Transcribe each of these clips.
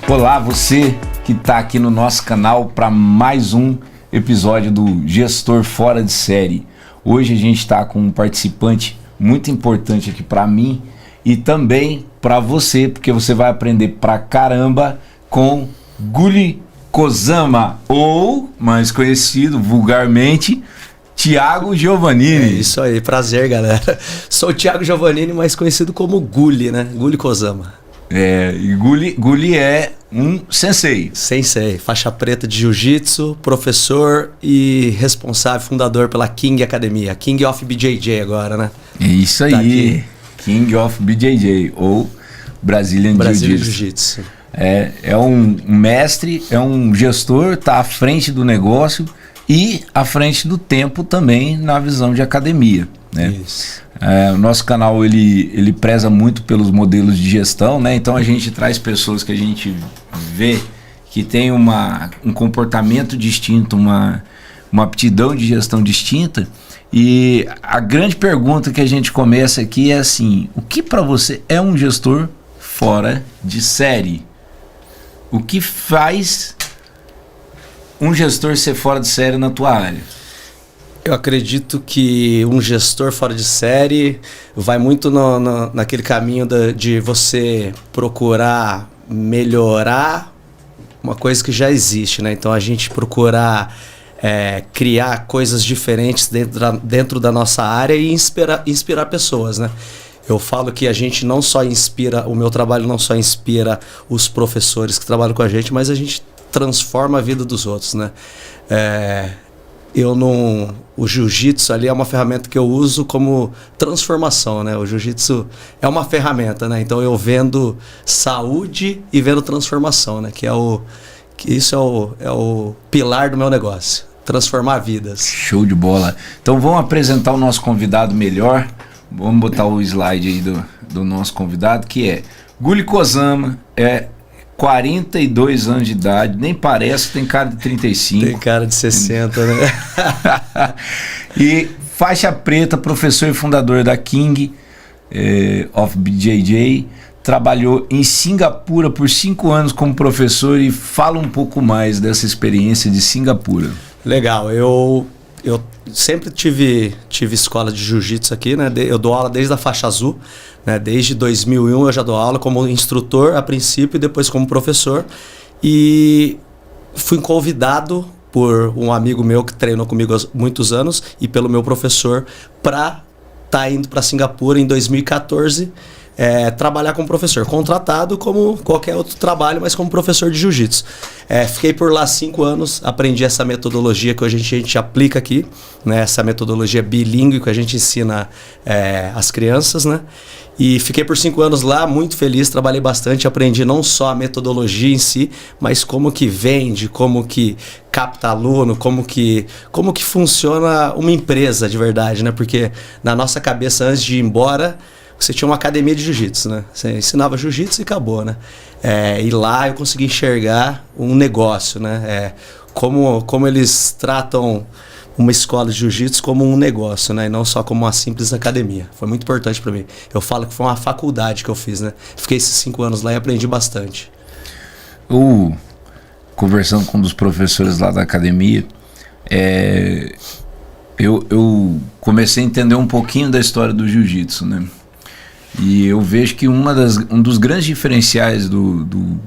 Olá, você que está aqui no nosso canal para mais um episódio do Gestor Fora de Série. Hoje a gente está com um participante muito importante aqui para mim e também para você, porque você vai aprender pra caramba com Gulli Kozama, ou mais conhecido vulgarmente, Thiago Giovannini. É isso aí, prazer, galera. Sou o Thiago Giovannini, mais conhecido como Gulli, né? Gulli Kozama. E Gulli é um sensei. Sensei, faixa preta de jiu-jitsu, professor e responsável, fundador pela King Academia. King of BJJ agora, né? É isso aí, tá, King of BJJ, ou Brazilian Jiu-Jitsu. É um mestre, é um gestor, está à frente do negócio e à frente do tempo também na visão de academia, né? Isso. O nosso canal ele preza muito pelos modelos de gestão, né? Então a gente traz pessoas que a gente vê que tem um comportamento distinto, uma aptidão de gestão distinta. E a grande pergunta que a gente começa aqui é assim: o que para você é um gestor fora de série? O que faz um gestor ser fora de série na tua área? Eu acredito que um gestor fora de série vai muito naquele caminho de você procurar melhorar uma coisa que já existe, né? Então a gente procurar criar coisas diferentes dentro da nossa área e inspirar pessoas, né? Eu falo que a gente não só inspira, o meu trabalho não só inspira os professores que trabalham com a gente, mas a gente transforma a vida dos outros, né? O jiu-jitsu ali é uma ferramenta que eu uso como transformação, né? O jiu-jitsu é uma ferramenta, né? Então eu vendo saúde e vendo transformação, né? Que isso é o pilar do meu negócio, transformar vidas. Show de bola. Então vamos apresentar o nosso convidado melhor. Vamos botar o slide aí do nosso convidado, que é Gulli Kozama, 42 anos de idade, nem parece, tem cara de 35. Tem cara de 60, né? E faixa preta, professor e fundador da King of BJJ, trabalhou em Singapura por 5 anos como professor e fala um pouco mais dessa experiência de Singapura. Legal, eu sempre tive escola de jiu-jitsu aqui, né? Eu dou aula desde a faixa azul, né? Desde 2001 eu já dou aula como instrutor a princípio e depois como professor. E fui convidado por um amigo meu que treinou comigo há muitos anos e pelo meu professor para estar indo para Singapura em 2014 trabalhar como professor, contratado como qualquer outro trabalho, mas como professor de jiu-jitsu. Fiquei por lá 5 anos, aprendi essa metodologia que hoje a gente aplica aqui, né? Essa metodologia bilíngue que a gente ensina às crianças, né? E fiquei por 5 anos lá, muito feliz, trabalhei bastante, aprendi não só a metodologia em si, mas como que vende, como que capta aluno, como que funciona uma empresa de verdade, né? Porque na nossa cabeça, antes de ir embora, você tinha uma academia de jiu-jitsu, né? Você ensinava jiu-jitsu e acabou, né? E lá eu consegui enxergar um negócio, né? Como eles tratam uma escola de jiu-jitsu como um negócio, né? E não só como uma simples academia. Foi muito importante para mim. Eu falo que foi uma faculdade que eu fiz, né? Fiquei esses 5 anos lá e aprendi bastante. Conversando com um dos professores lá da academia, eu comecei a entender um pouquinho da história do jiu-jitsu, né? E eu vejo que um dos grandes diferenciais do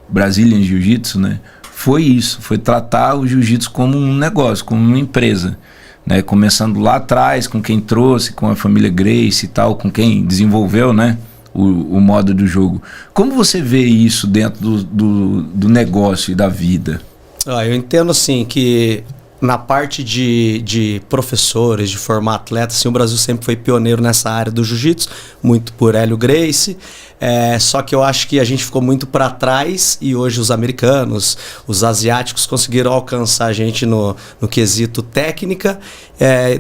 Brazilian Jiu-Jitsu, né, foi tratar o jiu-jitsu como um negócio, como uma empresa, né, começando lá atrás, com quem trouxe, com a família Gracie e tal, com quem desenvolveu, né, o modo do jogo. Como você vê isso dentro do negócio e da vida? Eu entendo assim que na parte de professores, de formar atletas, assim, o Brasil sempre foi pioneiro nessa área do jiu-jitsu, muito por Hélio Gracie. Só que eu acho que a gente ficou muito para trás e hoje os americanos, os asiáticos conseguiram alcançar a gente no quesito técnica,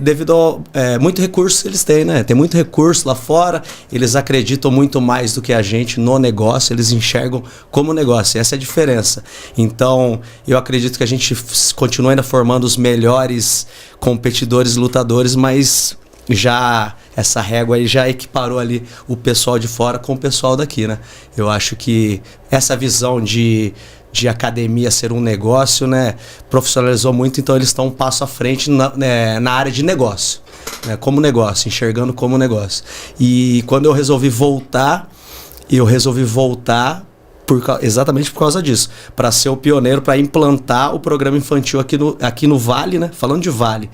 devido a muito recurso eles têm, né? Tem muito recurso lá fora, eles acreditam muito mais do que a gente no negócio, eles enxergam como negócio, essa é a diferença. Então, eu acredito que a gente continua ainda formando os melhores competidores e lutadores, mas já essa régua aí já equiparou ali o pessoal de fora com o pessoal daqui, né? Eu acho que essa visão de academia ser um negócio, né, profissionalizou muito, então eles estão um passo à frente na área de negócio, né, como negócio, enxergando como negócio. E quando eu resolvi voltar exatamente por causa disso, para ser o pioneiro, para implantar o programa infantil aqui no Vale, né, falando de Vale,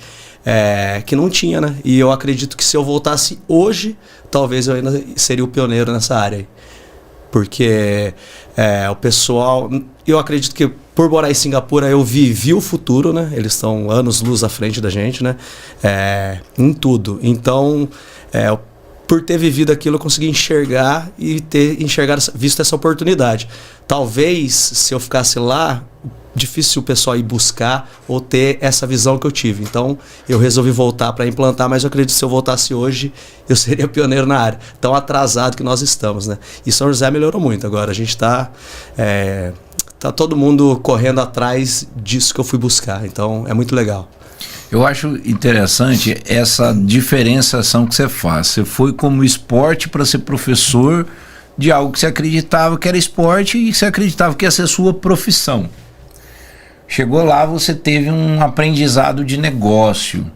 que não tinha, né, e eu acredito que se eu voltasse hoje, talvez eu ainda seria o pioneiro nessa área aí. Porque o pessoal, eu acredito que por morar em Singapura eu vivi o futuro, né? Eles estão anos-luz à frente da gente, né? Em tudo. Então, por ter vivido aquilo, eu consegui enxergar e ter visto essa oportunidade. Talvez, se eu ficasse lá, difícil o pessoal ir buscar ou ter essa visão que eu tive. Então, eu resolvi voltar para implantar, mas eu acredito que se eu voltasse hoje, eu seria pioneiro na área. Tão atrasado que nós estamos, né? E São José melhorou muito agora. A gente tá todo mundo correndo atrás disso que eu fui buscar. Então, é muito legal. Eu acho interessante essa diferenciação que você faz. Você foi como esporte para ser professor de algo que você acreditava que era esporte e você acreditava que ia ser sua profissão. Chegou lá, você teve um aprendizado de negócio.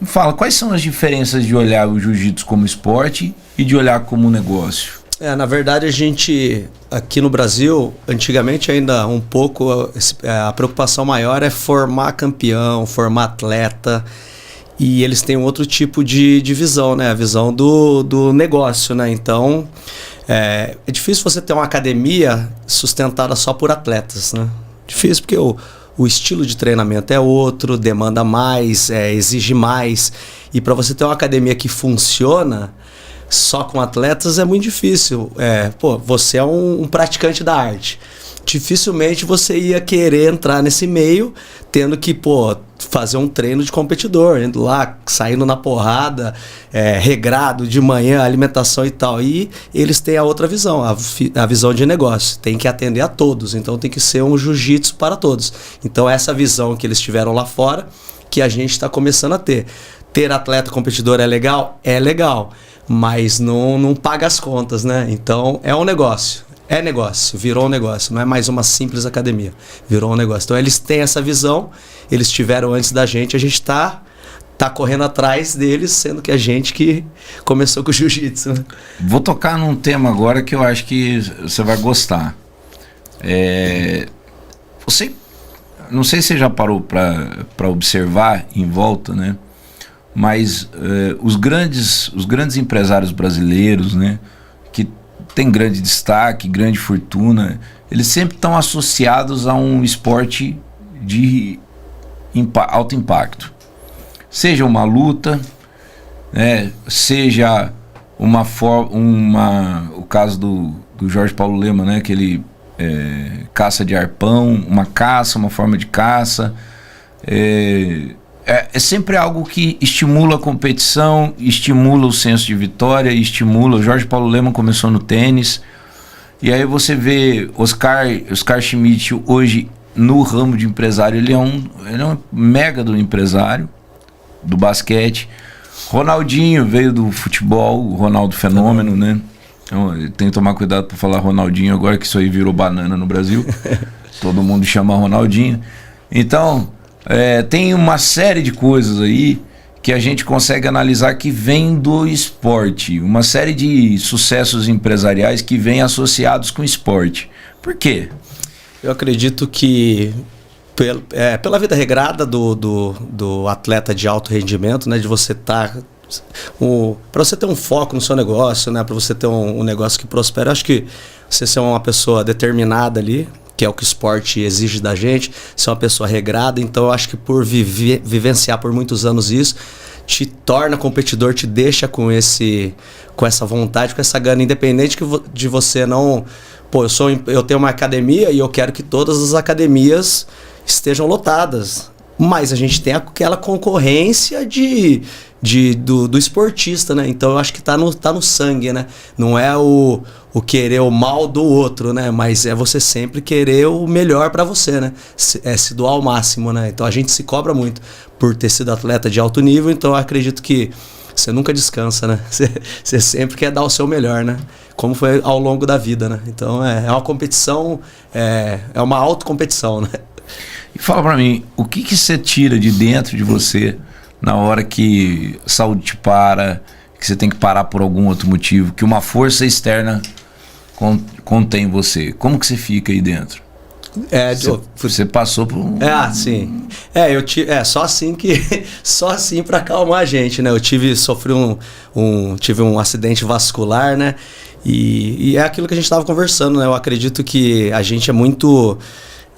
Me fala, quais são as diferenças de olhar o jiu-jitsu como esporte e de olhar como negócio? Na verdade, a gente, aqui no Brasil, antigamente ainda um pouco, a preocupação maior é formar campeão, formar atleta. E eles têm um outro tipo de visão, né? A visão do negócio, né? Então, é difícil você ter uma academia sustentada só por atletas, né? Difícil porque o estilo de treinamento é outro, demanda mais, exige mais. E para você ter uma academia que funciona só com atletas é muito difícil. Você é um praticante da arte. Dificilmente você ia querer entrar nesse meio tendo que, fazer um treino de competidor, indo lá, saindo na porrada, regrado de manhã, alimentação e tal. E eles têm a outra visão, a visão de negócio. Tem que atender a todos, então tem que ser um jiu-jitsu para todos. Então essa visão que eles tiveram lá fora, que a gente está começando a ter. Ter atleta competidor é legal? É legal, mas não paga as contas, né? Então é um negócio. É negócio, virou um negócio, não é mais uma simples academia, virou um negócio. Então eles têm essa visão, eles tiveram antes da gente, a gente tá correndo atrás deles, sendo que a gente que começou com o jiu-jitsu. Né? Vou tocar num tema agora que eu acho que você vai gostar. Você, não sei se você já parou para observar em volta, né? Mas os grandes empresários brasileiros, né? Que tem grande destaque, grande fortuna, eles sempre estão associados a um esporte de alto impacto. Seja uma luta, né, seja o caso do Jorge Paulo Lema, né, que ele caça de arpão, uma forma de caça. É sempre algo que estimula a competição, estimula o senso de vitória, estimula. O Jorge Paulo Lema começou no tênis. E aí você vê Oscar Schmidt hoje no ramo de empresário. Ele é um mega do empresário do basquete. Ronaldinho veio do futebol, o Ronaldo Fenômeno, né? Então, tem que tomar cuidado para falar Ronaldinho agora, que isso aí virou banana no Brasil. Todo mundo chama Ronaldinho. Então... tem uma série de coisas aí que a gente consegue analisar que vem do esporte, uma série de sucessos empresariais que vêm associados com esporte. Por quê? Eu acredito que pela vida regrada do atleta de alto rendimento, né, de você estar para você ter um foco no seu negócio, né, para você ter um negócio que prospera, acho que você ser uma pessoa determinada ali, que é o que o esporte exige da gente, ser uma pessoa regrada. Então eu acho que por vivenciar por muitos anos isso, te torna competidor, te deixa com essa vontade, com essa gana, independente de você não... eu tenho uma academia e eu quero que todas as academias estejam lotadas. Mas a gente tem aquela concorrência do esportista, né? Então eu acho que tá no sangue, né? Não é o querer o mal do outro, né? Mas é você sempre querer o melhor para você, né? Se doar ao máximo, né? Então a gente se cobra muito por ter sido atleta de alto nível. Então eu acredito que você nunca descansa, né? Você sempre quer dar o seu melhor, né? Como foi ao longo da vida, né? Então é uma competição, é uma autocompetição, né? E fala pra mim, o que você tira de dentro de você na hora que a saúde te para, que você tem que parar por algum outro motivo, que uma força externa contém você? Como que você fica aí dentro? Você passou por um... sim. Só assim para acalmar a gente, né? Sofri tive um acidente vascular, né? E é aquilo que a gente estava conversando, né? Eu acredito que a gente é muito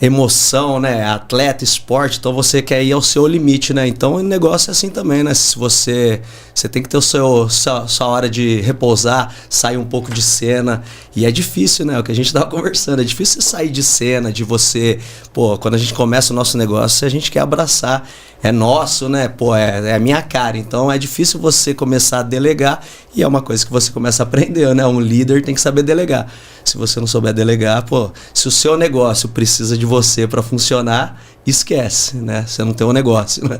emoção, né? Atleta, esporte, então você quer ir ao seu limite, né? Então o negócio é assim também, né? Se você tem que ter sua hora de repousar, sair um pouco de cena, e é difícil, né? O que a gente tava conversando, é difícil sair de cena, de você, quando a gente começa o nosso negócio, a gente quer abraçar, é nosso, né? É a minha cara, então é difícil você começar a delegar, e é uma coisa que você começa a aprender, né? Um líder tem que saber delegar. Se você não souber delegar, se o seu negócio precisa de você para funcionar, esquece, né? Você não tem um negócio, né?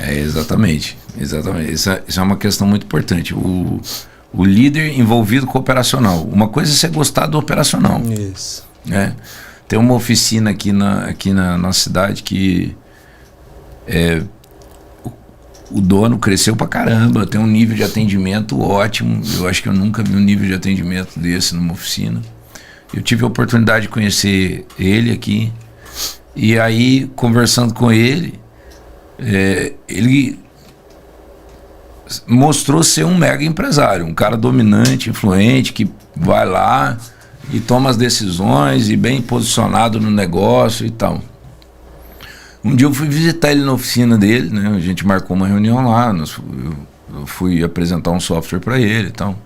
Exatamente. Isso é uma questão muito importante. O líder envolvido com o operacional. Uma coisa é você gostar do operacional. Isso. Né? Tem uma oficina aqui na nossa cidade que o dono cresceu pra caramba, tem um nível de atendimento ótimo. Eu acho que eu nunca vi um nível de atendimento desse numa oficina. Eu tive a oportunidade de conhecer ele aqui, e aí, conversando com ele, ele mostrou ser um mega empresário, um cara dominante, influente, que vai lá e toma as decisões e bem posicionado no negócio e tal. Um dia eu fui visitar ele na oficina dele, né? A gente marcou uma reunião lá, eu fui apresentar um software para ele e tal.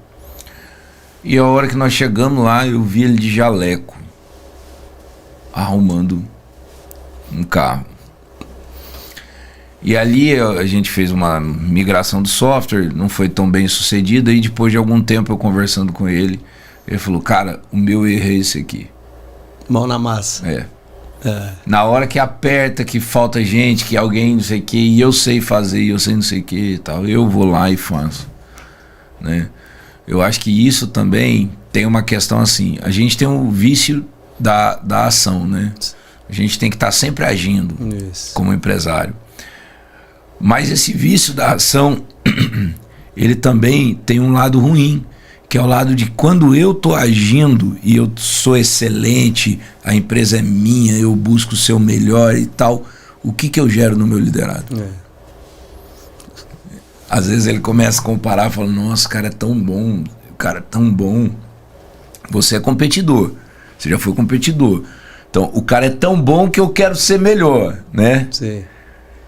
E a hora que nós chegamos lá, eu vi ele de jaleco, arrumando um carro. E ali a gente fez uma migração do software, não foi tão bem sucedida, e depois de algum tempo eu conversando com ele, ele falou, cara, o meu erro é esse aqui. Mão na massa. Na hora que aperta, que falta gente, que alguém não sei o que, e eu sei fazer, eu sei não sei o que e tal, eu vou lá e faço, né? Eu acho que isso também tem uma questão assim, a gente tem um vício da ação, né? A gente tem que estar sempre agindo como empresário. Mas esse vício da ação, ele também tem um lado ruim, que é o lado de quando eu estou agindo e eu sou excelente, a empresa é minha, eu busco o seu melhor e tal, o que eu gero no meu liderado? Às vezes ele começa a comparar, fala, nossa, o cara é tão bom, o cara é tão bom. Você é competidor, você já foi competidor. Então, o cara é tão bom que eu quero ser melhor, né? Sim.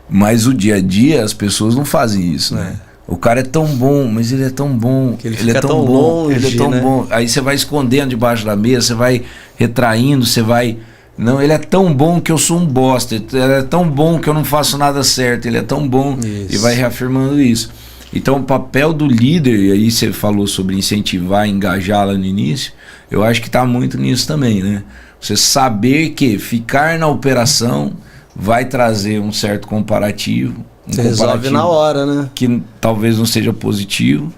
Mas o dia a dia, as pessoas não fazem isso, né? O cara é tão bom, mas ele é tão bom, ele é tão bom, longe, ele é tão bom. Aí você vai escondendo debaixo da mesa, você vai retraindo, você vai... Não, ele é tão bom que eu sou um bosta, ele é tão bom que eu não faço nada certo, ele é tão bom, e vai reafirmando isso. Então o papel do líder, e aí você falou sobre incentivar, engajar lá no início, eu acho que está muito nisso também, né? Você saber que ficar na operação vai trazer um certo comparativo. Você resolve na hora, né? Que talvez não seja positivo,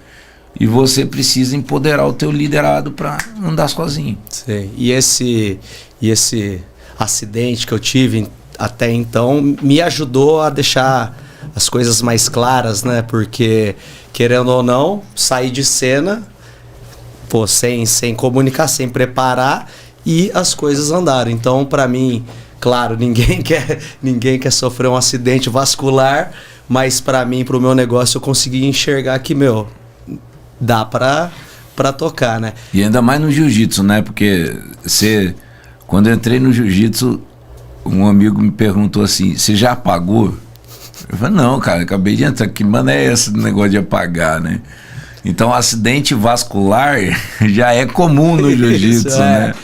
e você precisa empoderar o teu liderado para andar sozinho. Sim. E esse acidente que eu tive até então me ajudou a deixar as coisas mais claras, né? Porque, querendo ou não, sair de cena, sem comunicar, sem preparar, e as coisas andaram. Então, para mim, claro, ninguém quer sofrer um acidente vascular, mas para mim, para o meu negócio, eu consegui enxergar que, dá para tocar, né? E ainda mais no jiu-jitsu, né? Porque quando eu entrei no jiu-jitsu, um amigo me perguntou assim, você já apagou? Eu falei, não, cara, acabei de entrar, que mano é esse negócio de apagar, né? Então, acidente vascular já é comum no jiu-jitsu, né?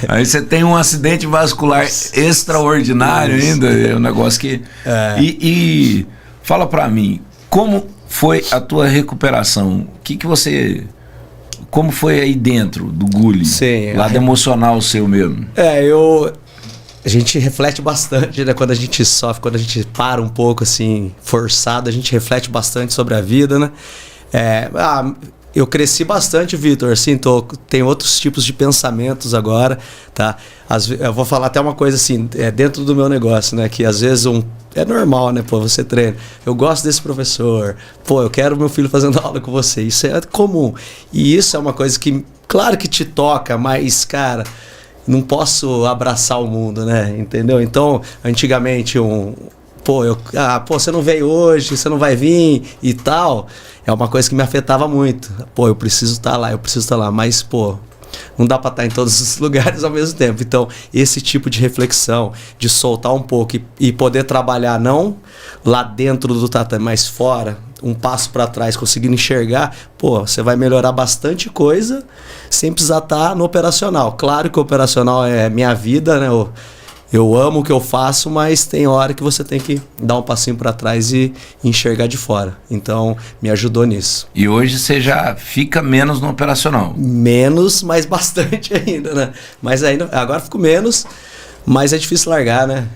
Aí você tem um acidente vascular extraordinário ainda, é um negócio que... E fala pra mim, como foi a tua recuperação? Como foi aí dentro do Gulli? Sim, lado emocional seu mesmo. A gente reflete bastante, né? Quando a gente sofre, quando a gente para um pouco assim, forçado, a gente reflete bastante sobre a vida, né? Eu cresci bastante, Vitor, assim, tem outros tipos de pensamentos agora, tá? Eu vou falar até uma coisa assim, dentro do meu negócio, né? Que às vezes é normal, né? Pô, você treina. Eu gosto desse professor. Pô, eu quero meu filho fazendo aula com você. Isso é comum. E isso é uma coisa que, claro que te toca, mas, cara, não posso abraçar o mundo, né? Entendeu? Então, antigamente, você não veio hoje, você não vai vir e tal. É uma coisa que me afetava muito. Pô, eu preciso estar lá, mas, não dá para estar em todos os lugares ao mesmo tempo. Então, esse tipo de reflexão, de soltar um pouco e poder trabalhar não lá dentro do tatame, mas fora, um passo para trás, conseguindo enxergar, você vai melhorar bastante coisa sem precisar estar no operacional. Claro que o operacional é minha vida, né? Eu amo o que eu faço, mas tem hora que você tem que dar um passinho para trás e enxergar de fora. Então, me ajudou nisso. E hoje você já fica menos no operacional? Menos, mas bastante ainda, né? Mas ainda, agora fico menos, mas é difícil largar, né?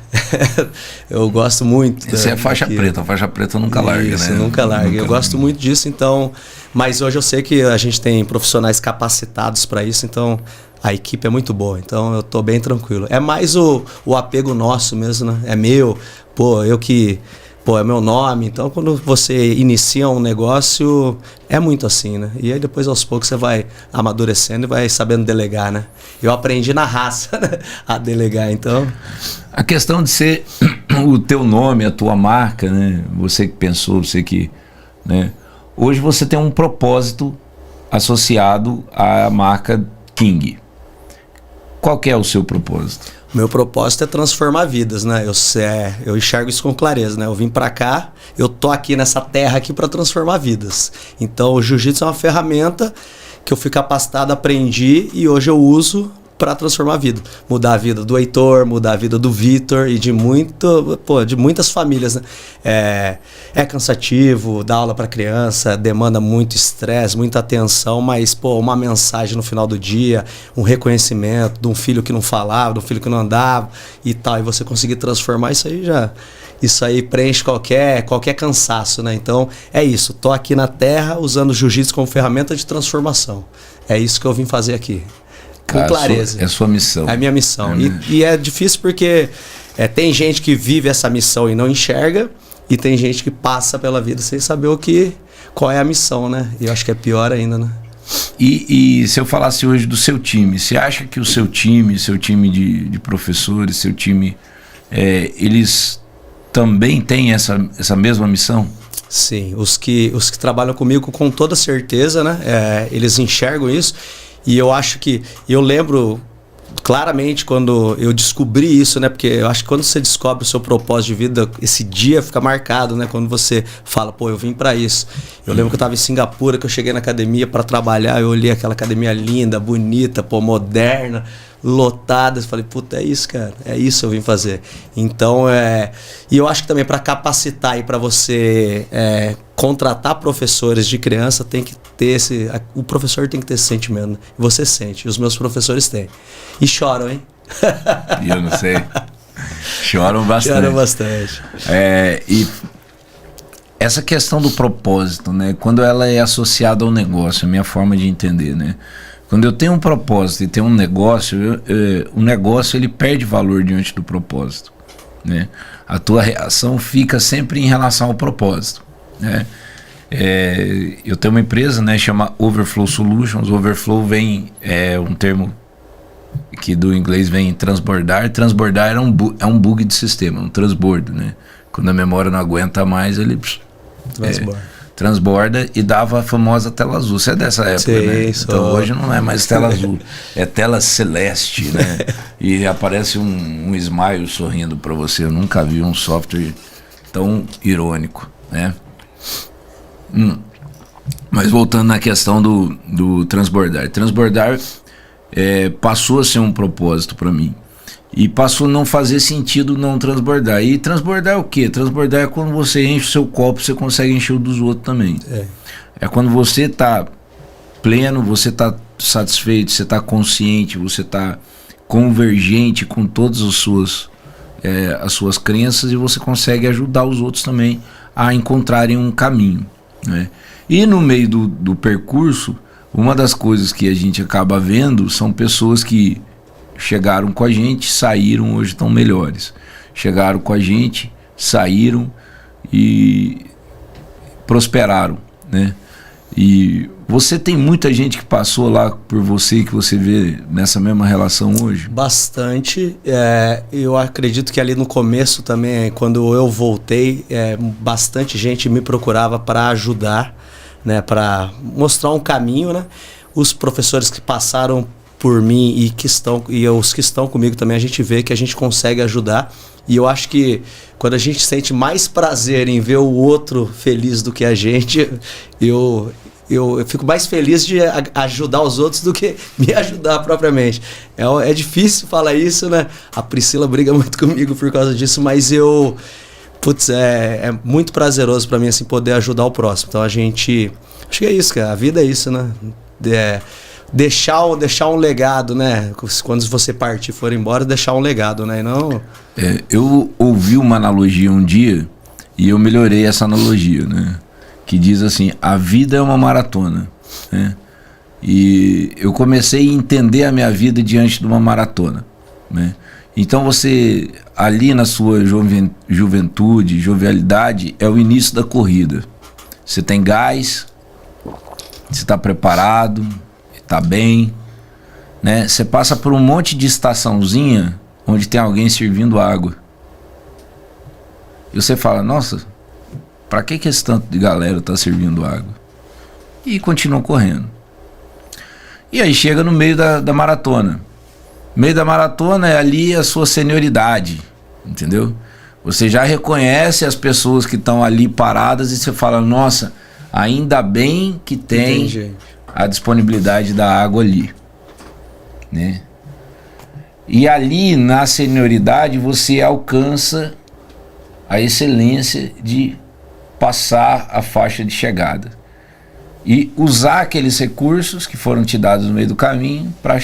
Eu gosto muito. Você é faixa preta, a faixa preta nunca larga, né? Nunca larga. Eu gosto muito disso, então... Mas hoje eu sei que a gente tem profissionais capacitados para isso, então... A equipe é muito boa, então eu tô bem tranquilo. É mais o apego nosso mesmo, né? É meu, é meu nome. Então, quando você inicia um negócio, é muito assim, né? E aí depois, aos poucos, você vai amadurecendo e vai sabendo delegar, né? Eu aprendi na raça, né? A delegar, então... A questão de ser o teu nome, a tua marca, né? Você que pensou, você que... né? Hoje você tem um propósito associado à marca King. Qual que é o seu propósito? Meu propósito é transformar vidas, né? Eu enxergo isso com clareza, né? Eu vim pra cá, eu tô aqui nessa terra aqui para transformar vidas. Então o jiu-jitsu é uma ferramenta que eu fui capacitado, aprendi e hoje eu uso para transformar a vida. Mudar a vida do Heitor, mudar a vida do Vitor e de muitas famílias, né? É cansativo, dar aula para criança, demanda muito estresse, muita atenção, mas uma mensagem no final do dia, um reconhecimento de um filho que não falava, de um filho que não andava e tal, e você conseguir transformar isso aí preenche qualquer cansaço, né? Então é isso, tô aqui na terra usando o jiu-jitsu como ferramenta de transformação. É isso que eu vim fazer aqui. Com clareza. É a sua missão. É a minha missão. E é difícil porque tem gente que vive essa missão e não enxerga, e tem gente que passa pela vida sem saber qual é a missão, né? E eu acho que é pior ainda, né? E se eu falasse hoje do seu time, você acha que o seu time de professores, seu time, eles também têm essa mesma missão? Sim, os que trabalham comigo com toda certeza, né? Eles enxergam isso. E eu lembro claramente quando eu descobri isso, né? Porque eu acho que quando você descobre o seu propósito de vida, esse dia fica marcado, né? Quando você fala, eu vim pra isso. Eu lembro que eu tava em Singapura, que eu cheguei na academia para trabalhar, eu olhei aquela academia linda, bonita, moderna, lotada, eu falei, puta, é isso, cara, é isso que eu vim fazer. Então, e eu acho que também para capacitar e para você contratar professores de criança, tem que ter o professor tem que ter esse sentimento, né? Você sente, e os meus professores têm. E choram, hein? E eu não sei. Choram bastante. Choram bastante. E essa questão do propósito, né? Quando ela é associada ao negócio, a minha forma de entender, né? Quando eu tenho um propósito e tenho um negócio, o negócio ele perde valor diante do propósito, né? A tua reação fica sempre em relação ao propósito, né? Eu tenho uma empresa, né, chama Overflow Solutions. Overflow é um termo que do inglês vem transbordar. Transbordar é um bug de sistema, um transbordo, né? Quando a memória não aguenta mais, ele transborda e dava a famosa tela azul. Você é dessa época, sim, né? Então hoje não é mais tela azul, é tela celeste, né? E aparece um smile sorrindo para você. Eu nunca vi um software tão irônico, né? Mas voltando na questão do transbordar. Transbordar passou a ser um propósito para mim. E passou a não fazer sentido não transbordar. E transbordar é o quê? Transbordar é quando você enche o seu copo, você consegue encher o dos outros também. É quando você está pleno, você está satisfeito, você está consciente, você está convergente com todas as suas crenças, e você consegue ajudar os outros também a encontrarem um caminho, né? E no meio do percurso, uma das coisas que a gente acaba vendo são pessoas que chegaram com a gente, saíram, hoje estão melhores. Chegaram com a gente, saíram e prosperaram, né? E você tem muita gente que passou lá por você, que você vê nessa mesma relação hoje? Bastante. Eu acredito que ali no começo também, quando eu voltei, bastante gente me procurava para ajudar, né, para mostrar um caminho, né? Os professores que passaram por mim e os que estão comigo também, a gente vê que a gente consegue ajudar. E eu acho que quando a gente sente mais prazer em ver o outro feliz do que a gente, eu fico mais feliz de ajudar os outros do que me ajudar propriamente. É difícil falar isso, né? A Priscila briga muito comigo por causa disso, mas é muito prazeroso para mim assim, poder ajudar o próximo. Então acho que é isso, cara. A vida é isso, né? Deixar um legado, né? Quando você partir e for embora, deixar um legado, né? E não... eu ouvi uma analogia um dia e eu melhorei essa analogia, né? Que diz assim: a vida é uma maratona, né? E eu comecei a entender a minha vida diante de uma maratona, né? Então você, ali na sua juventude, jovialidade, é o início da corrida. Você tem gás, você está preparado, está bem, né? Você passa por um monte de estaçãozinha onde tem alguém servindo água. E você fala: nossa, para que esse tanto de galera está servindo água? E continua correndo. E aí chega no meio da maratona. No meio da maratona é ali a sua senioridade, entendeu? Você já reconhece as pessoas que estão ali paradas e você fala: nossa, ainda bem que tem a disponibilidade da água ali, né? E ali na senioridade você alcança a excelência de passar a faixa de chegada e usar aqueles recursos que foram te dados no meio do caminho para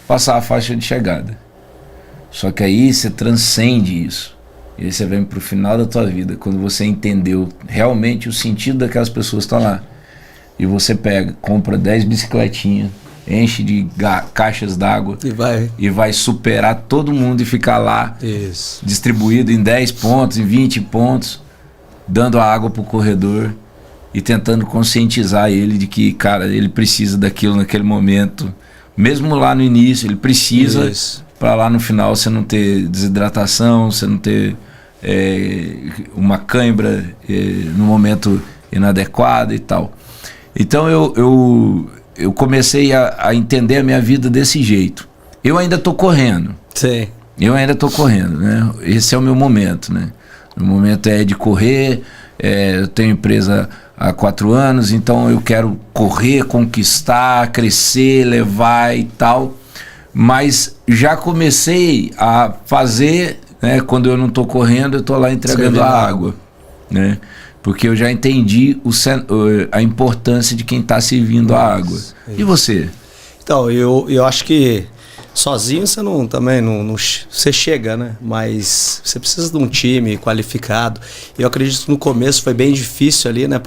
passar a faixa de chegada. Só que aí você transcende isso. E aí você vem pro final da tua vida, quando você entendeu realmente o sentido daquelas pessoas que estão lá. E você compra 10 bicicletinhas, enche de caixas d'água e vai superar todo mundo e ficar lá distribuído em 10 pontos, em 20 pontos, dando a água pro corredor e tentando conscientizar ele de que, cara, ele precisa daquilo naquele momento. Mesmo lá no início, ele precisa, para lá no final você não ter desidratação, você não ter uma cãibra no momento inadequado e tal. Então eu comecei a entender a minha vida desse jeito. Eu ainda tô correndo. Sim. Eu ainda tô correndo, né? Esse é o meu momento, né? O momento é de correr. Eu tenho empresa há 4 anos, então eu quero correr, conquistar, crescer, levar e tal. Mas já comecei a fazer, né? Quando eu não tô correndo, eu tô lá entregando a água, né? Porque eu já entendi a importância de quem está servindo a água. E você? Então, eu acho que sozinho você também não você chega, né? Mas você precisa de um time qualificado. Eu acredito que no começo foi bem difícil ali, né?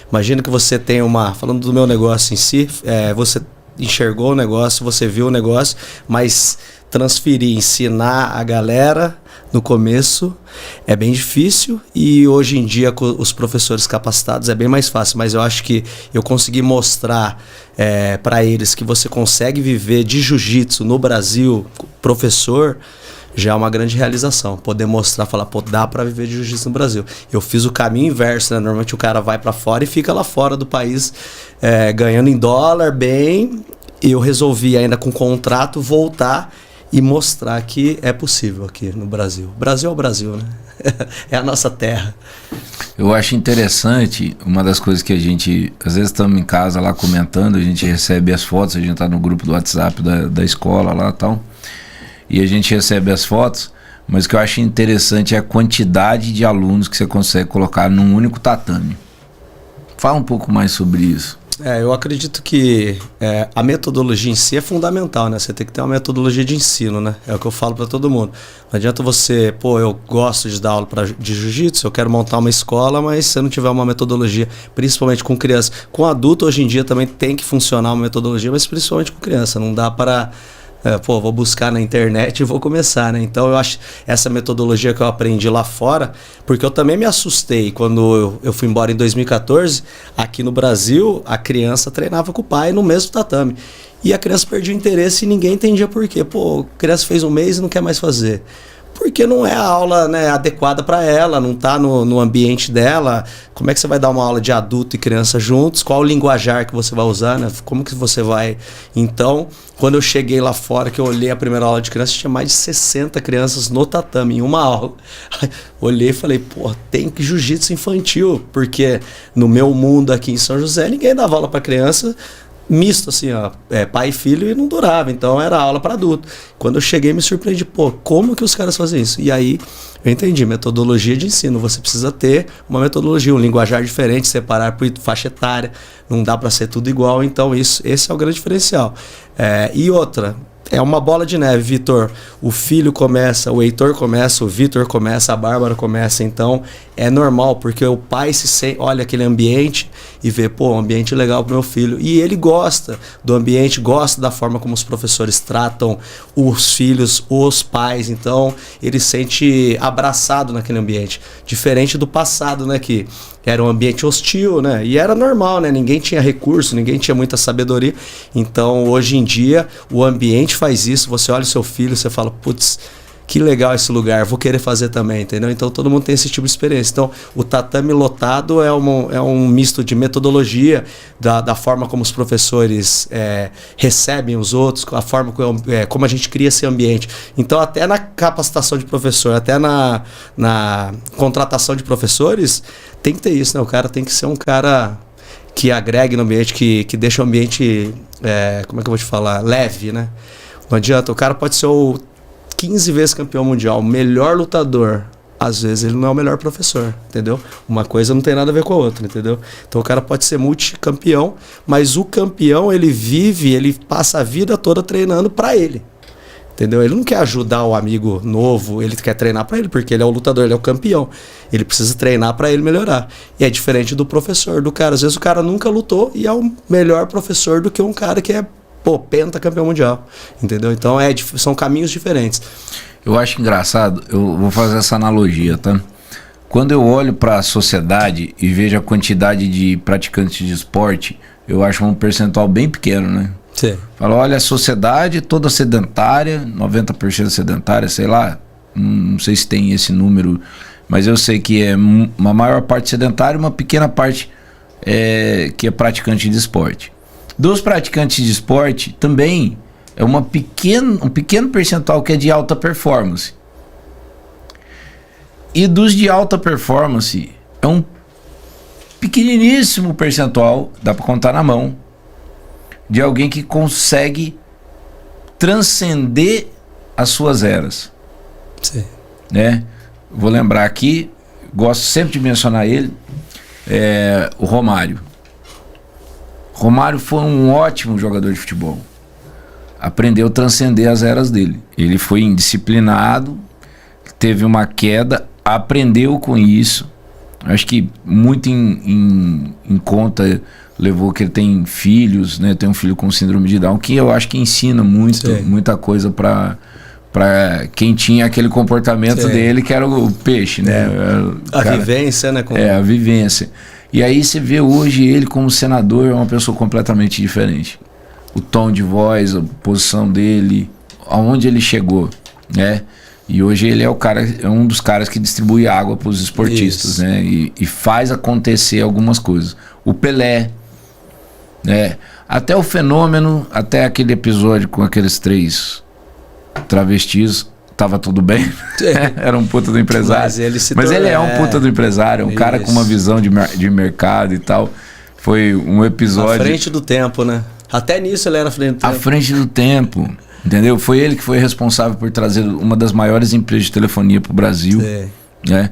Imagina que você tem falando do meu negócio em si, você enxergou o negócio, você viu o negócio, mas transferir, ensinar a galera no começo é bem difícil, e hoje em dia com os professores capacitados é bem mais fácil. Mas eu acho que eu consegui mostrar para eles que você consegue viver de jiu-jitsu no Brasil, professor, já é uma grande realização. Poder mostrar, falar, pô, dá para viver de jiu-jitsu no Brasil. Eu fiz o caminho inverso, né? Normalmente o cara vai para fora e fica lá fora do país ganhando em dólar bem. Eu resolvi ainda com contrato voltar e mostrar que é possível aqui no Brasil. O Brasil é o Brasil, né? É a nossa terra. Eu acho interessante, uma das coisas que a gente, às vezes estamos em casa lá comentando, a gente recebe as fotos, a gente está no grupo do WhatsApp da escola lá e tal, e a gente recebe as fotos, mas o que eu acho interessante é a quantidade de alunos que você consegue colocar num único tatame. Fala um pouco mais sobre isso. Eu acredito que a metodologia em si é fundamental, né? Você tem que ter uma metodologia de ensino, né? É o que eu falo para todo mundo. Não adianta você, eu gosto de dar aula de jiu-jitsu, eu quero montar uma escola, mas se você não tiver uma metodologia, principalmente com criança. Com adulto, hoje em dia também tem que funcionar uma metodologia, mas principalmente com criança. Não dá para... vou buscar na internet e vou começar, né? Então eu acho essa metodologia que eu aprendi lá fora, porque eu também me assustei quando eu fui embora em 2014, aqui no Brasil, a criança treinava com o pai no mesmo tatame. E a criança perdia o interesse e ninguém entendia por quê. A criança fez um mês e não quer mais fazer. Porque não é a aula, né, adequada para ela, não está no ambiente dela. Como é que você vai dar uma aula de adulto e criança juntos? Qual o linguajar que você vai usar, né? Como que você vai... Então, quando eu cheguei lá fora, que eu olhei a primeira aula de criança, tinha mais de 60 crianças no tatame, em uma aula. Olhei e falei, tem que jiu-jitsu infantil, porque no meu mundo aqui em São José, ninguém dava aula para criança misto, assim, pai e filho, e não durava, então era aula para adulto. Quando eu cheguei, me surpreendi, como que os caras fazem isso? E aí eu entendi, metodologia de ensino, você precisa ter uma metodologia, um linguajar diferente, separar por faixa etária, não dá para ser tudo igual, então esse é o grande diferencial. E outra, é uma bola de neve, Vitor. O filho começa, o Heitor começa, o Vitor começa, a Bárbara começa. Então, é normal, porque o pai olha aquele ambiente e vê, um ambiente legal pro meu filho. E ele gosta do ambiente, gosta da forma como os professores tratam os filhos, os pais. Então, ele se sente abraçado naquele ambiente. Diferente do passado, né, que era um ambiente hostil, né? E era normal, né? Ninguém tinha recurso, ninguém tinha muita sabedoria. Então, hoje em dia, o ambiente faz isso. Você olha o seu filho, você fala, putz, que legal esse lugar, vou querer fazer também, entendeu? Então, todo mundo tem esse tipo de experiência. Então, o tatame lotado é um misto de metodologia, da forma como os professores recebem os outros, a forma como a gente cria esse ambiente. Então, até na capacitação de professor, até na contratação de professores, tem que ter isso, né? O cara tem que ser um cara que agregue no ambiente, que deixa o ambiente, como é que eu vou te falar, leve, né? Não adianta, o cara pode ser o 15 vezes campeão mundial, melhor lutador, às vezes ele não é o melhor professor, entendeu? Uma coisa não tem nada a ver com a outra, entendeu? Então o cara pode ser multicampeão, mas o campeão, ele passa a vida toda treinando pra ele, entendeu? Ele não quer ajudar o amigo novo, ele quer treinar pra ele, porque ele é o lutador, ele é o campeão. Ele precisa treinar pra ele melhorar. E é diferente do professor, do cara. Às vezes o cara nunca lutou e é o melhor professor do que um cara que é pentacampeão mundial, entendeu? Então são caminhos diferentes. Eu acho engraçado, eu vou fazer essa analogia, tá? Quando eu olho para a sociedade e vejo a quantidade de praticantes de esporte, eu acho um percentual bem pequeno, né? Sim. Fala, olha, a sociedade toda sedentária, 90% sedentária, sei lá, não sei se tem esse número, mas eu sei que é uma maior parte sedentária e uma pequena parte que é praticante de esporte. Dos praticantes de esporte, também é um pequeno percentual que é de alta performance. E dos de alta performance, é um pequeniníssimo percentual, dá para contar na mão, de alguém que consegue transcender as suas eras. Sim. Né? Vou lembrar aqui, gosto sempre de mencionar ele, o Romário. Romário foi um ótimo jogador de futebol. Aprendeu a transcender as eras dele. Ele foi indisciplinado, teve uma queda, aprendeu com isso. Acho que muito em conta levou que ele tem filhos, né? Tem um filho com síndrome de Down, que eu acho que ensina muita coisa para quem tinha aquele comportamento dele, que era o peixe, né? Vivência, né? A vivência. E aí você vê hoje ele como senador, é uma pessoa completamente diferente. O tom de voz, a posição dele, aonde ele chegou, né? E hoje ele é um dos caras que distribui água para os esportistas, isso, né? E faz acontecer algumas coisas. O Pelé, né? Até o Fenômeno, até aquele episódio com aqueles 3 travestis, tava tudo bem. Era um puta do empresário. Mas ele é um puta do empresário, um cara com uma visão de mercado e tal. Foi um episódio... À frente do tempo, né? Até nisso ele era à frente do tempo. À frente do tempo, entendeu? Foi ele que foi responsável por trazer uma das maiores empresas de telefonia pro Brasil. Né?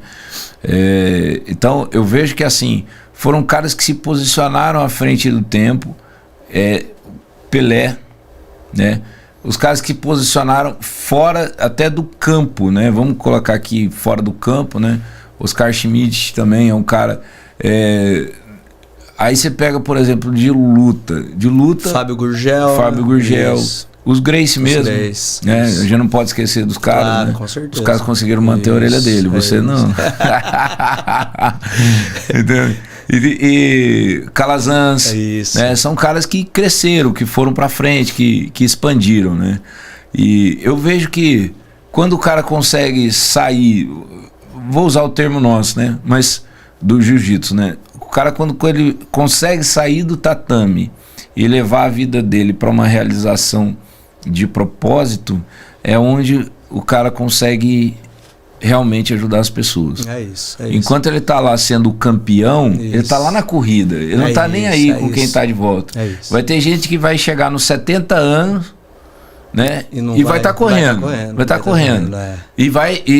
Então, eu vejo que assim, foram caras que se posicionaram à frente do tempo. Pelé, né? Os caras que posicionaram fora até do campo, né? Vamos colocar aqui fora do campo, né? Oscar Schmidt também é um cara... Aí você pega, por exemplo, de luta. Fábio Gurgel. Os Gracie mesmo. Né? A gente não pode esquecer dos caras. Claro, né? com certeza. Os caras conseguiram manter a orelha dele, você não. Entendeu? E Calazans, né? São caras que cresceram, que foram pra frente, que expandiram, né? E eu vejo que quando o cara consegue sair, vou usar o termo nosso, né? Mas do jiu-jitsu, né? O cara quando ele consegue sair do tatame e levar a vida dele para uma realização de propósito, é onde o cara consegue realmente ajudar as pessoas. É isso. Enquanto ele tá lá sendo campeão, ele tá lá na corrida. Ele não tá nem aí com quem tá de volta. Vai ter gente que vai chegar nos 70 anos, né? E vai estar correndo. Vai estar correndo. E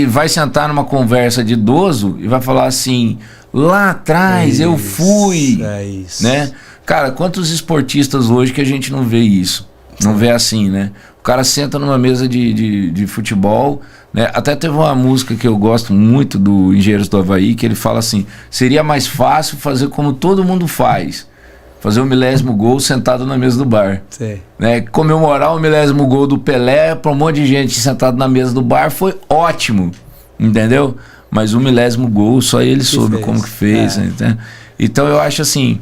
vai sentar numa conversa de idoso e vai falar assim: lá atrás eu fui. Né? Cara, quantos esportistas hoje que a gente não vê isso? Não vê assim, né? O cara senta numa mesa de futebol, né? Até teve uma música que eu gosto muito do Engenheiros do Havaí, que ele fala assim: seria mais fácil fazer como todo mundo faz, fazer o 1000º gol sentado na mesa do bar. Né? Comemorar o 1000º gol do Pelé para um monte de gente sentado na mesa do bar foi ótimo, entendeu? Mas o 1000º gol só ele soube como que fez. Né? Então eu acho assim,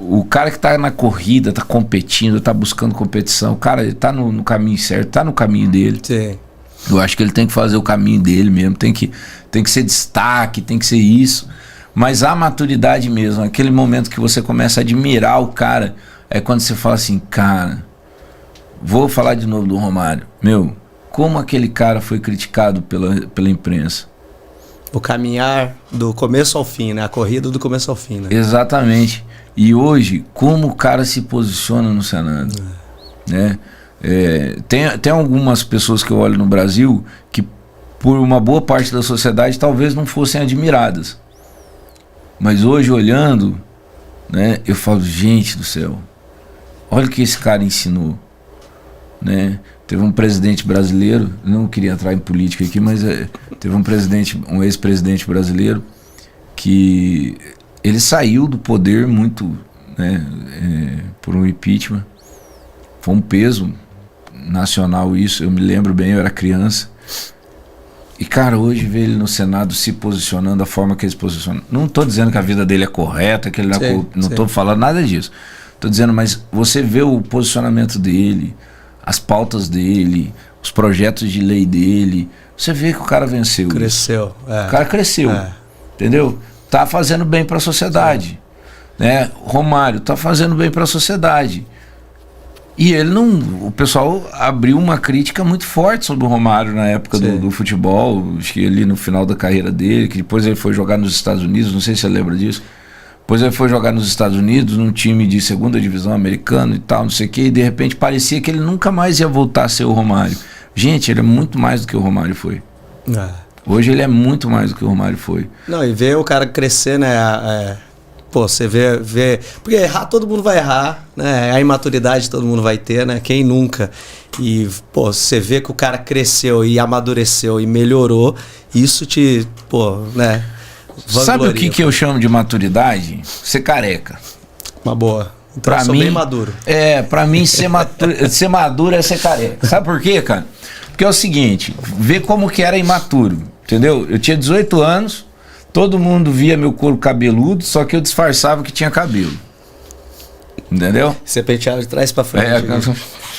o cara que tá na corrida, tá competindo, tá buscando competição, o cara ele tá no caminho certo, tá no caminho dele. Eu acho que ele tem que fazer o caminho dele mesmo, tem que ser destaque, tem que ser isso. Mas a maturidade mesmo, aquele momento que você começa a admirar o cara, é quando você fala assim: cara, vou falar de novo do Romário. Meu, como aquele cara foi criticado pela imprensa. O caminhar do começo ao fim, né? A corrida do começo ao fim, né? Exatamente. E hoje, como o cara se posiciona no Senado, né? Tem algumas pessoas que eu olho no Brasil que por uma boa parte da sociedade talvez não fossem admiradas. Mas hoje olhando, né, eu falo: gente do céu, olha o que esse cara ensinou, né? Teve um presidente brasileiro, não queria entrar em política aqui, mas teve um ex-presidente brasileiro que ele saiu do poder muito, né, por um impeachment. Foi um peso nacional isso, eu me lembro bem, eu era criança. E cara, hoje ver ele no Senado se posicionando da forma que ele se posiciona. Não estou dizendo que a vida dele é correta, que ele não estou falando nada disso. Estou dizendo, mas você vê o posicionamento dele, as pautas dele, os projetos de lei dele, você vê que o cara venceu. Cresceu. O cara cresceu, entendeu? Tá fazendo bem para a sociedade, né? Romário tá fazendo bem para a sociedade. E ele não... O pessoal abriu uma crítica muito forte sobre o Romário na época do futebol, acho que ali no final da carreira dele, que depois ele foi jogar nos Estados Unidos, não sei se você lembra disso. Depois ele foi jogar nos Estados Unidos, num time de segunda divisão americano e tal, não sei o que, e de repente parecia que ele nunca mais ia voltar a ser o Romário. Gente, ele é muito mais do que o Romário foi. Hoje ele é muito mais do que o Romário foi. Não, e ver o cara crescer, né? Pô, você vê... Porque errar, todo mundo vai errar, né? A imaturidade todo mundo vai ter, né? Quem nunca? E, pô, você vê que o cara cresceu e amadureceu e melhorou, isso te, pô, né? Sabe o que eu chamo de maturidade? Ser careca. Uma boa. Então eu sou bem maduro. Pra mim ser maduro é ser careca. Sabe por quê, cara? Porque é o seguinte, vê como que era imaturo, entendeu? Eu tinha 18 anos, todo mundo via meu couro cabeludo, só que eu disfarçava que tinha cabelo. Entendeu? Você penteava de trás pra frente.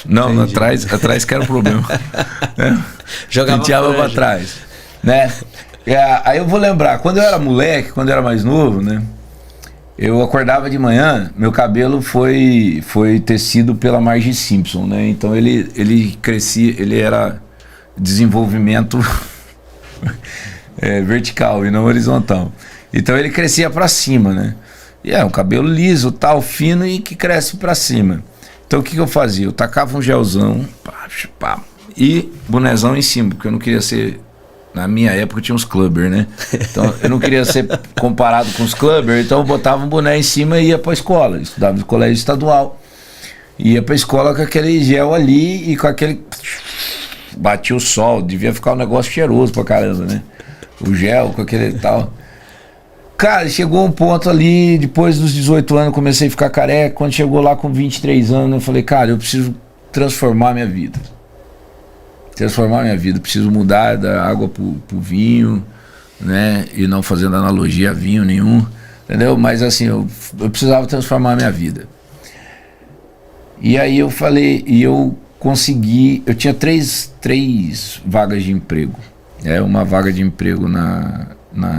Não, atrás que era o problema. Jogava penteava pra trás, né? Aí eu vou lembrar, quando eu era moleque, quando eu era mais novo, né? Eu acordava de manhã, meu cabelo foi tecido pela Marge Simpson, né? Então ele crescia, ele era desenvolvimento vertical e não horizontal. Então ele crescia para cima, né? E um cabelo liso, tal, fino e que cresce para cima. Então o que eu fazia? Eu tacava um gelzão, e bonezão em cima, porque eu não queria ser Na minha época tinha uns clubbers, né? Então eu não queria ser comparado com os clubbers, então eu botava um boné em cima e ia pra escola. Eu estudava no colégio estadual. Ia pra escola com aquele gel ali e com aquele... Batia o sol, devia ficar um negócio cheiroso pra caramba, né? O gel com aquele tal. Cara, chegou um ponto ali, depois dos 18 anos, comecei a ficar careca. Quando chegou lá com 23 anos, eu falei, cara, eu preciso transformar minha vida. Preciso mudar da água pro vinho, né? E não fazendo analogia a vinho nenhum, entendeu? Mas assim, eu precisava transformar minha vida. E aí eu falei, e eu consegui, eu tinha três vagas de emprego. Uma vaga de emprego na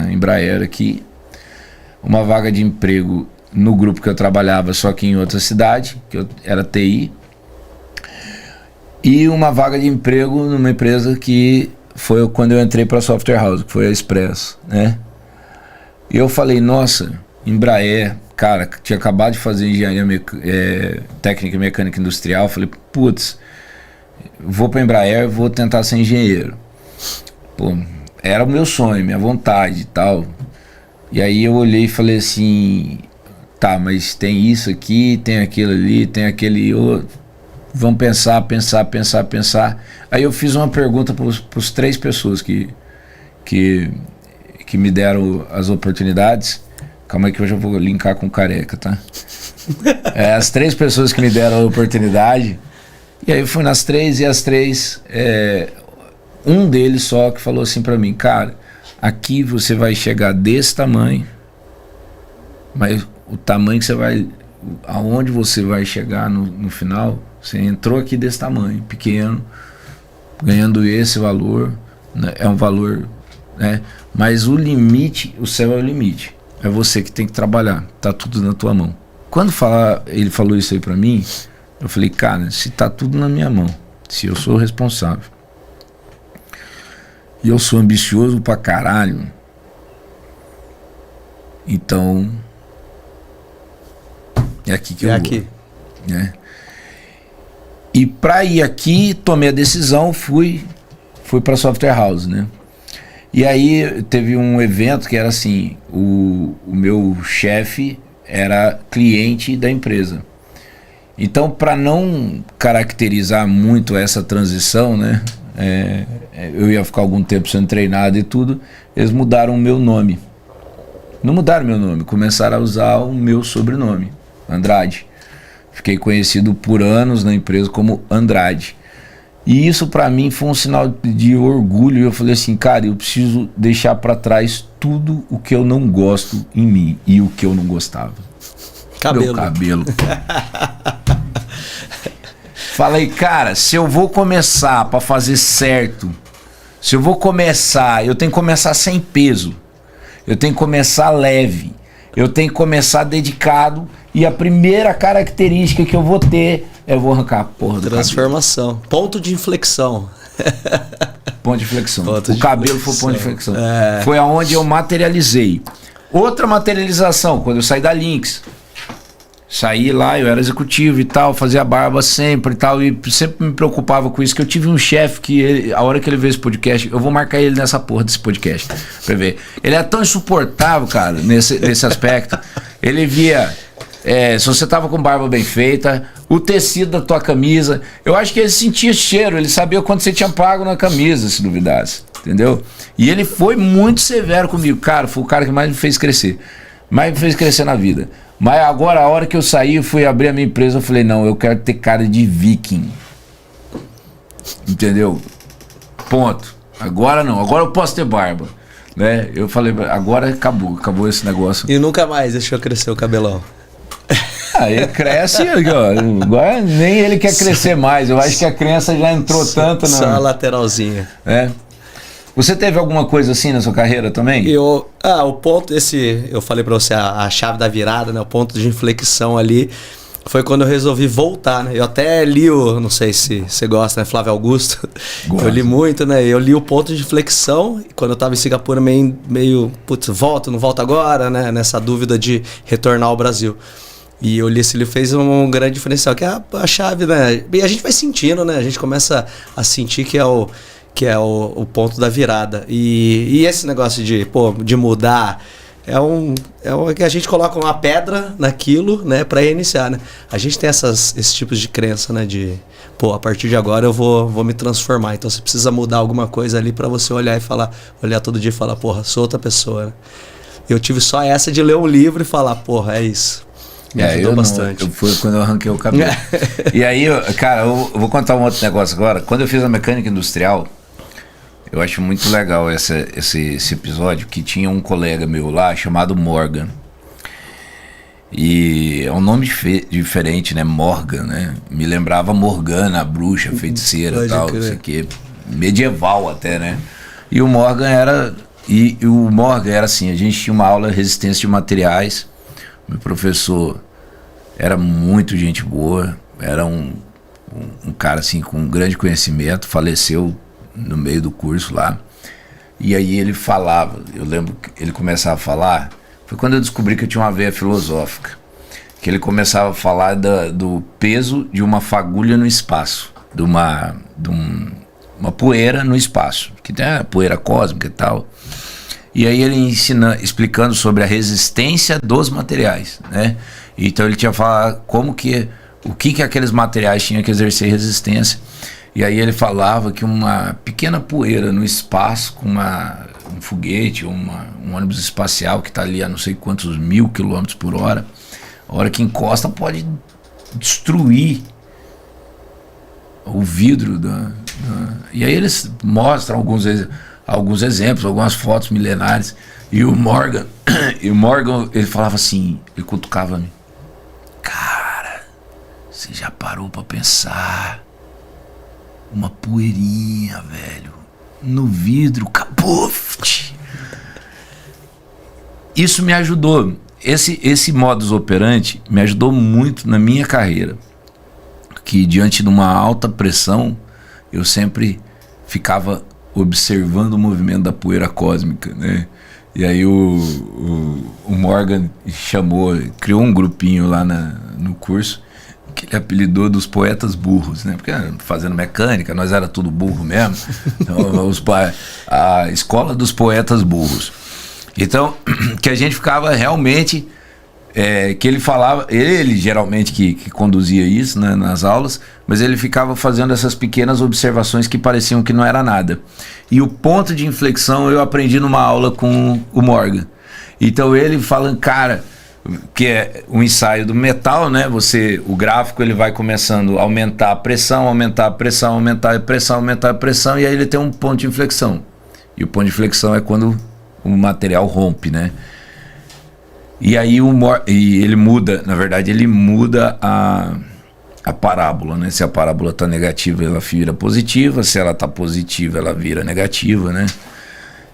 Embraer aqui, uma vaga de emprego no grupo que eu trabalhava, só que em outra cidade, que era TI, e uma vaga de emprego numa empresa que foi quando eu entrei para a Software House, que foi a Express, né? E eu falei, nossa, Embraer, cara, tinha acabado de fazer engenharia técnica e mecânica industrial, falei, putz, vou para Embraer, vou tentar ser engenheiro. Pô, era o meu sonho, minha vontade e tal. E aí eu olhei e falei assim, tá, mas tem isso aqui, tem aquilo ali, tem aquele outro. Vamos pensar. Aí eu fiz uma pergunta para os 3 pessoas que me deram as oportunidades. Calma aí que eu já vou linkar com careca, tá? As 3 pessoas que me deram a oportunidade. E aí eu fui nas 3 e as 3... um deles só que falou assim para mim, cara, aqui você vai chegar desse tamanho, mas o tamanho que você vai... Aonde você vai chegar no final... Você entrou aqui desse tamanho, pequeno, ganhando esse valor, né? É um valor, né? Mas o limite, o céu é o limite. É você que tem que trabalhar, tá tudo na tua mão. Quando ele falou isso aí pra mim, eu falei, cara, se tá tudo na minha mão, se eu sou responsável, e eu sou ambicioso pra caralho, então é aqui que eu vou. Aqui. Né? E para ir aqui, tomei a decisão, fui para Software House, né? E aí teve um evento que era assim, o meu chefe era cliente da empresa. Então, para não caracterizar muito essa transição, né? Eu ia ficar algum tempo sendo treinado e tudo, eles mudaram o meu nome. Não mudaram meu nome, começaram a usar o meu sobrenome, Andrade. Fiquei conhecido por anos na empresa como Andrade. E isso para mim foi um sinal de orgulho. Eu falei assim, cara, eu preciso deixar para trás tudo o que eu não gosto em mim e o que eu não gostava. Meu cabelo. Falei, cara, se eu vou começar para fazer certo, se eu vou começar, eu tenho que começar sem peso. Eu tenho que começar leve. Eu tenho que começar dedicado. E a primeira característica que eu vou ter é eu vou arrancar a porra do transformação. Cabelo. Ponto de inflexão. Ponto de inflexão. O cabelo foi o ponto de inflexão. Foi aonde eu materializei. Outra materialização, quando eu saí da Lynx. Saí lá, eu era executivo e tal, fazia barba sempre e tal, e sempre me preocupava com isso, que eu tive um chefe que, a hora que ele vê esse podcast, eu vou marcar ele nessa porra desse podcast, pra ver. Ele é tão insuportável, cara, nesse aspecto. Ele via, se você tava com barba bem feita, o tecido da tua camisa, eu acho que ele sentia cheiro, ele sabia quanto você tinha pago na camisa, se duvidasse, entendeu? E ele foi muito severo comigo, cara, foi o cara que mais me fez crescer na vida. Mas agora, a hora que eu saí, eu fui abrir a minha empresa, eu falei, não, eu quero ter cara de viking. Entendeu? Ponto. Agora não, agora eu posso ter barba. Né? Eu falei, agora acabou esse negócio. E nunca mais deixou crescer o cabelão. Ele cresce, agora nem ele quer crescer mais. Eu acho que a crença já entrou tanto na... Só a lateralzinha. Você teve alguma coisa assim na sua carreira também? O ponto, eu falei pra você, a chave da virada, né? O ponto de inflexão ali foi quando eu resolvi voltar, né? Eu até li não sei se você gosta, né? Flávio Augusto. Gosto. Eu li muito, né? Eu li o ponto de inflexão, e quando eu tava em Singapura meio putz, volto, não volto agora, né? Nessa dúvida de retornar ao Brasil. E eu li esse livro, fez um grande diferencial, que é a chave, né? E a gente vai sentindo, né? A gente começa a sentir que que é o ponto da virada. E esse negócio de mudar é que a gente coloca uma pedra naquilo, né, para iniciar, né? A gente tem esses tipos de crença, né, de a partir de agora eu vou me transformar. Então você precisa mudar alguma coisa ali para você olhar todo dia e falar, sou outra pessoa, né? Eu tive só essa de ler um livro e falar, é isso. Me ajudou bastante. Foi quando eu arranquei o cabelo. E aí, cara, eu vou contar um outro negócio agora. Quando eu fiz a mecânica industrial, eu acho muito legal esse episódio, que tinha um colega meu lá chamado Morgan. E é um nome diferente, né? Morgan, né? Me lembrava Morgana, a bruxa, a feiticeira e tal, não sei o quê. Medieval até, né? E o Morgan era assim, a gente tinha uma aula de resistência de materiais. Meu professor era muito gente boa, era um cara assim com um grande conhecimento, faleceu no meio do curso lá. E aí ele falava, eu lembro que ele começava a falar, foi quando eu descobri que eu tinha uma veia filosófica, que ele começava a falar do peso de uma fagulha no espaço, de uma poeira no espaço, que tem a poeira cósmica e tal. E aí ele explicando sobre a resistência dos materiais, né? Então ele tinha falado o que aqueles materiais tinham que exercer resistência. E aí ele falava que uma pequena poeira no espaço, com um foguete, um ônibus espacial que está ali a não sei quantos 1000 km por hora, a hora que encosta pode destruir o vidro e aí eles mostram alguns exemplos, algumas fotos milenares. E o Morgan, ele falava assim, ele cutucava-me: cara, você já parou pra pensar? Uma poeirinha, velho, no vidro, capuf. Isso me ajudou. Esse modus operandi me ajudou muito na minha carreira, que diante de uma alta pressão eu sempre ficava observando o movimento da poeira cósmica, né? E aí o Morgan criou um grupinho lá no curso, que ele apelidou dos poetas burros, né? Porque fazendo mecânica, nós era tudo burro mesmo. Então, a escola dos poetas burros. Então, que a gente ficava realmente... que ele falava, ele geralmente que conduzia isso, né, nas aulas, mas ele ficava fazendo essas pequenas observações que pareciam que não era nada. E o ponto de inflexão eu aprendi numa aula com o Morgan. Então ele falando, cara, que é um ensaio do metal, né? O gráfico ele vai começando a aumentar a pressão, aumentar a pressão, aumentar a pressão, aumentar a pressão, e aí ele tem um ponto de inflexão. E o ponto de inflexão é quando o material rompe, né? E aí ele muda, na verdade, a parábola, né? Se a parábola está negativa, ela vira positiva, se ela está positiva, ela vira negativa, né?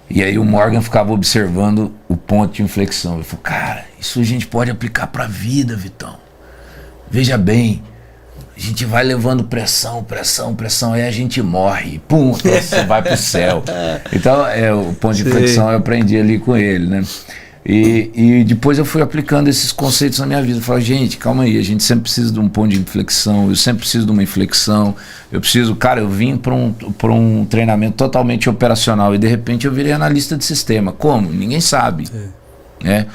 E aí o Morgan ficava observando o ponto de inflexão. Ele falou, cara, isso a gente pode aplicar para a vida, Vitão. Veja bem, a gente vai levando pressão, aí a gente morre, pum, você vai pro céu. Então, o ponto de inflexão eu aprendi ali com ele, né? E depois eu fui aplicando esses conceitos na minha vida. Eu falei, gente, calma aí, a gente sempre precisa de um ponto de inflexão, eu sempre preciso de uma inflexão, eu vim para um treinamento totalmente operacional e de repente eu virei analista de sistema. Como? Ninguém sabe. Né?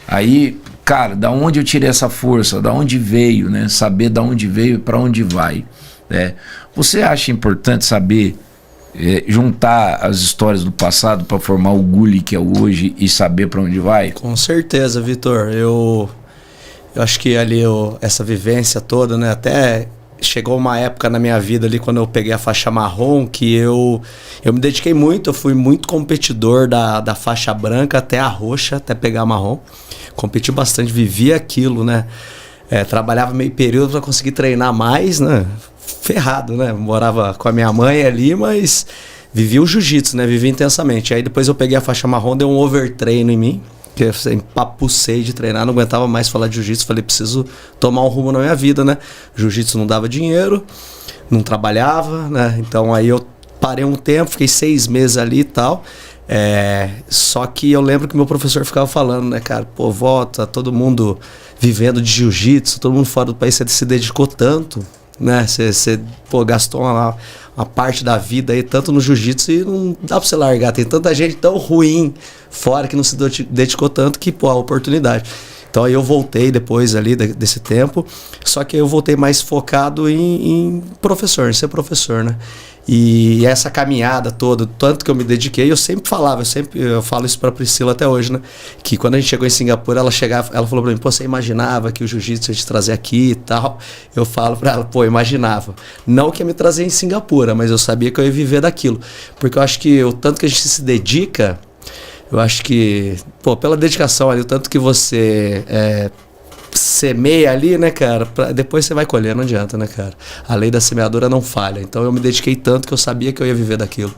Aí, cara, da onde eu tirei essa força, da onde veio, né? Saber da onde veio e para onde vai. Né? Você acha importante saber juntar as histórias do passado para formar o Gulli que é hoje e saber para onde vai? Com certeza, Vitor. Eu acho que ali essa vivência toda, né? Até chegou uma época na minha vida ali quando eu peguei a faixa marrom que eu me dediquei muito, eu fui muito competidor da faixa branca até a roxa, até pegar a marrom. Competi bastante, vivia aquilo, né? Trabalhava meio período para conseguir treinar mais, né? Ferrado, né? Morava com a minha mãe ali, mas vivia o jiu-jitsu, né? Vivia intensamente. Aí depois eu peguei a faixa marrom, deu um overtreino em mim, que eu empapucei de treinar, não aguentava mais falar de jiu-jitsu. Falei, preciso tomar um rumo na minha vida, né? Jiu-jitsu não dava dinheiro, não trabalhava, né? Então aí eu parei um tempo, fiquei 6 meses ali e tal. Só que eu lembro que meu professor ficava falando, né, cara, pô, volta, todo mundo vivendo de jiu-jitsu, todo mundo fora do país, você se dedicou tanto. né? Você gastou uma parte da vida aí, tanto no jiu-jitsu, e não dá pra você largar. Tem tanta gente tão ruim fora que não se dedicou tanto que, pô, a oportunidade. Então aí eu voltei depois ali desse tempo, só que eu voltei mais focado em ser professor, né? E essa caminhada toda, tanto que eu me dediquei, eu sempre falava, eu falo isso pra Priscila até hoje, né? Que quando a gente chegou em Singapura, ela falou pra mim, pô, você imaginava que o jiu-jitsu ia te trazer aqui e tal? Eu falo pra ela, pô, eu imaginava. Não que ia me trazer em Singapura, mas eu sabia que eu ia viver daquilo. Porque eu acho que o tanto que a gente se dedica, eu acho que, pô, pela dedicação ali, o tanto que você semeia ali, né, cara, depois você vai colher, não adianta, né, cara. A lei da semeadura não falha. Então eu me dediquei tanto que eu sabia que eu ia viver daquilo.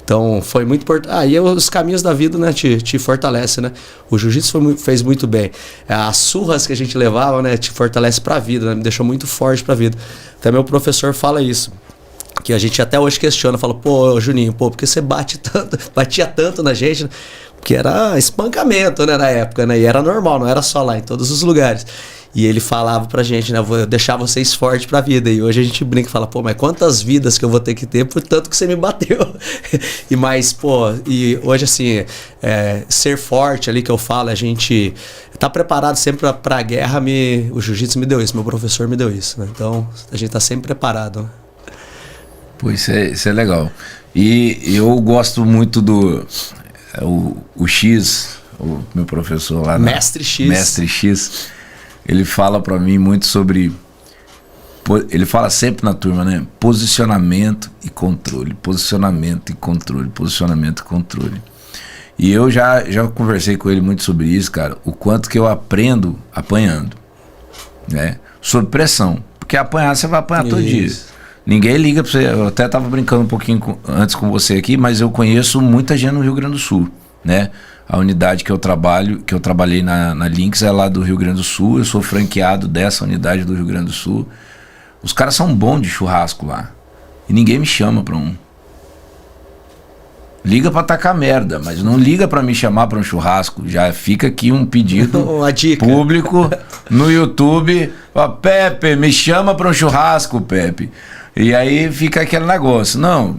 Então foi muito importante. E os caminhos da vida, né, te fortalece, né. O jiu-jitsu fez muito bem. As surras que a gente levava, né, te fortalece pra vida, né, me deixou muito forte pra vida. Até meu professor fala isso, que a gente até hoje questiona, fala, pô, Juninho, pô, por que você batia tanto na gente, né? Porque era espancamento, né, na época, né, e era normal, não era só lá, em todos os lugares. E ele falava pra gente, né, vou deixar vocês fortes pra vida. E hoje a gente brinca e fala, pô, mas quantas vidas que eu vou ter que ter por tanto que você me bateu. E mais, pô, e hoje assim, ser forte ali que eu falo, a gente tá preparado sempre pra guerra, o jiu-jitsu me deu isso, meu professor me deu isso, né? Então a gente tá sempre preparado, né? Pô, isso é legal. E eu gosto muito do o X, o meu professor lá, Mestre X, ele fala pra mim muito sobre, ele fala sempre na turma, né? Posicionamento e controle, posicionamento e controle, posicionamento e controle. E eu já conversei com ele muito sobre isso, cara, o quanto que eu aprendo apanhando, né? Sob pressão, porque apanhar você vai apanhar todo dia. Ninguém liga pra você. Eu até tava brincando um pouquinho antes com você aqui, mas eu conheço muita gente no Rio Grande do Sul, né? A unidade que eu trabalhei na Lynx é lá do Rio Grande do Sul. Eu sou franqueado dessa unidade do Rio Grande do Sul. Os caras são bons de churrasco lá. E ninguém me chama pra um. Liga pra tacar merda, mas não liga pra me chamar pra um churrasco. Já fica aqui um pedido público no YouTube. Ó, Pepe, me chama pra um churrasco, Pepe. E aí fica aquele negócio. Não,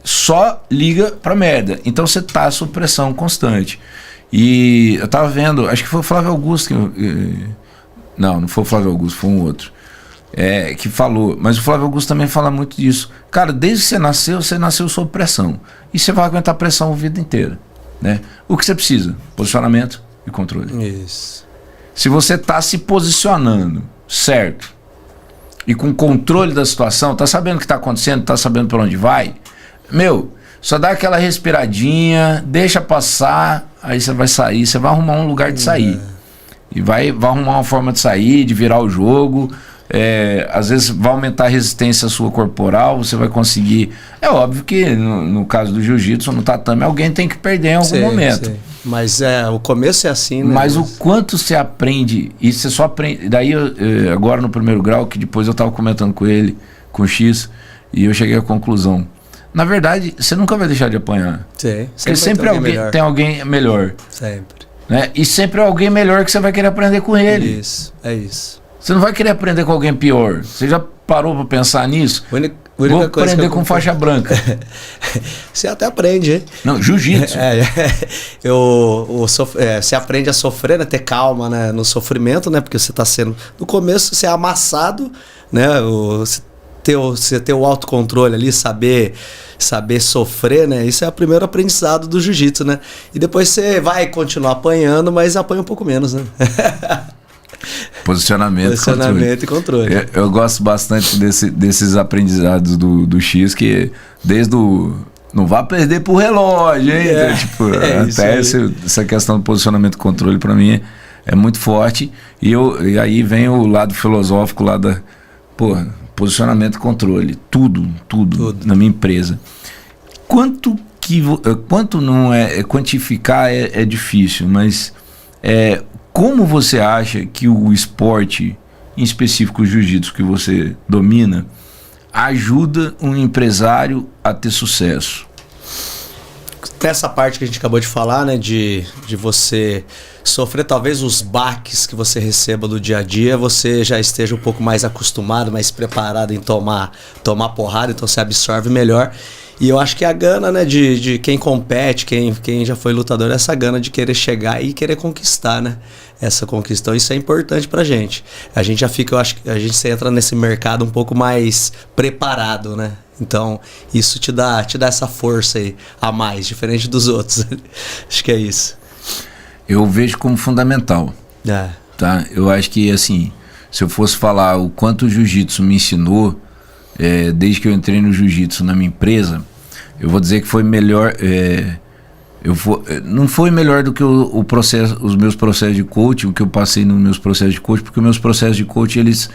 só liga pra merda. Então você tá sob pressão constante. E eu tava vendo, acho que foi o Flávio Augusto não foi o Flávio Augusto, foi um outro que falou, mas o Flávio Augusto também fala muito disso. Cara, desde que você nasceu sob pressão. E você vai aguentar pressão a vida inteira, né? O que você precisa? Posicionamento e controle. Isso. Se você tá se posicionando certo e com controle da situação, tá sabendo o que tá acontecendo, tá sabendo por onde vai, só dá aquela respiradinha, deixa passar, aí você vai sair, você vai arrumar um lugar de sair. E vai arrumar uma forma de sair, de virar o jogo. Às vezes vai aumentar a resistência sua corporal, você vai conseguir. É óbvio que no caso do jiu-jitsu, no tatame, alguém tem que perder em algum momento. Sim. Mas o começo é assim, né? Mas o quanto você aprende, e você só aprende. Daí agora no primeiro grau, que depois eu estava comentando com ele, com o X, e eu cheguei à conclusão. Na verdade, você nunca vai deixar de apanhar. Sim. Porque sempre tem alguém melhor. Sempre. Né? E sempre é alguém melhor que você vai querer aprender com ele. Isso, é isso. Você não vai querer aprender com alguém pior. Você já parou para pensar nisso? Vou aprender com faixa branca. Você até aprende, hein? Não, jiu-jitsu. Você aprende a sofrer, né? Ter calma, né? No sofrimento, né? Porque você está sendo... No começo você é amassado, né? Você ter o autocontrole ali, saber sofrer, né? Isso é o primeiro aprendizado do jiu-jitsu, né? E depois você vai continuar apanhando, mas apanha um pouco menos, né? Posicionamento e controle. Eu gosto bastante desses aprendizados do X, que desde o... Não vá perder pro relógio, hein? Até essa questão do posicionamento e controle, para mim, é muito forte. E aí vem o lado filosófico lá da... Posicionamento e controle, tudo na minha empresa. Quanto não quantificar é difícil, mas como você acha que o esporte, em específico o jiu-jitsu que você domina, ajuda um empresário a ter sucesso? nessa parte que a gente acabou de falar, né, de você sofrer talvez os baques que você receba do dia a dia, você já esteja um pouco mais acostumado, mais preparado em tomar porrada, então você absorve melhor. E eu acho que a gana, né, de quem compete, quem já foi lutador, é essa gana de querer chegar e querer conquistar, né? Essa conquista. Então isso é importante pra gente. A gente já fica, eu acho que a gente entra nesse mercado um pouco mais preparado, né? Então isso te dá essa força aí a mais, diferente dos outros. Acho que é isso. Eu vejo como fundamental. Tá? Eu acho que, assim, se eu fosse falar o quanto o jiu-jitsu me ensinou, desde que eu entrei no jiu-jitsu na minha empresa, eu vou dizer que foi melhor. Não foi melhor do que os meus processos de coaching, o que eu passei nos meus processos de coaching, porque os meus processos de coaching eles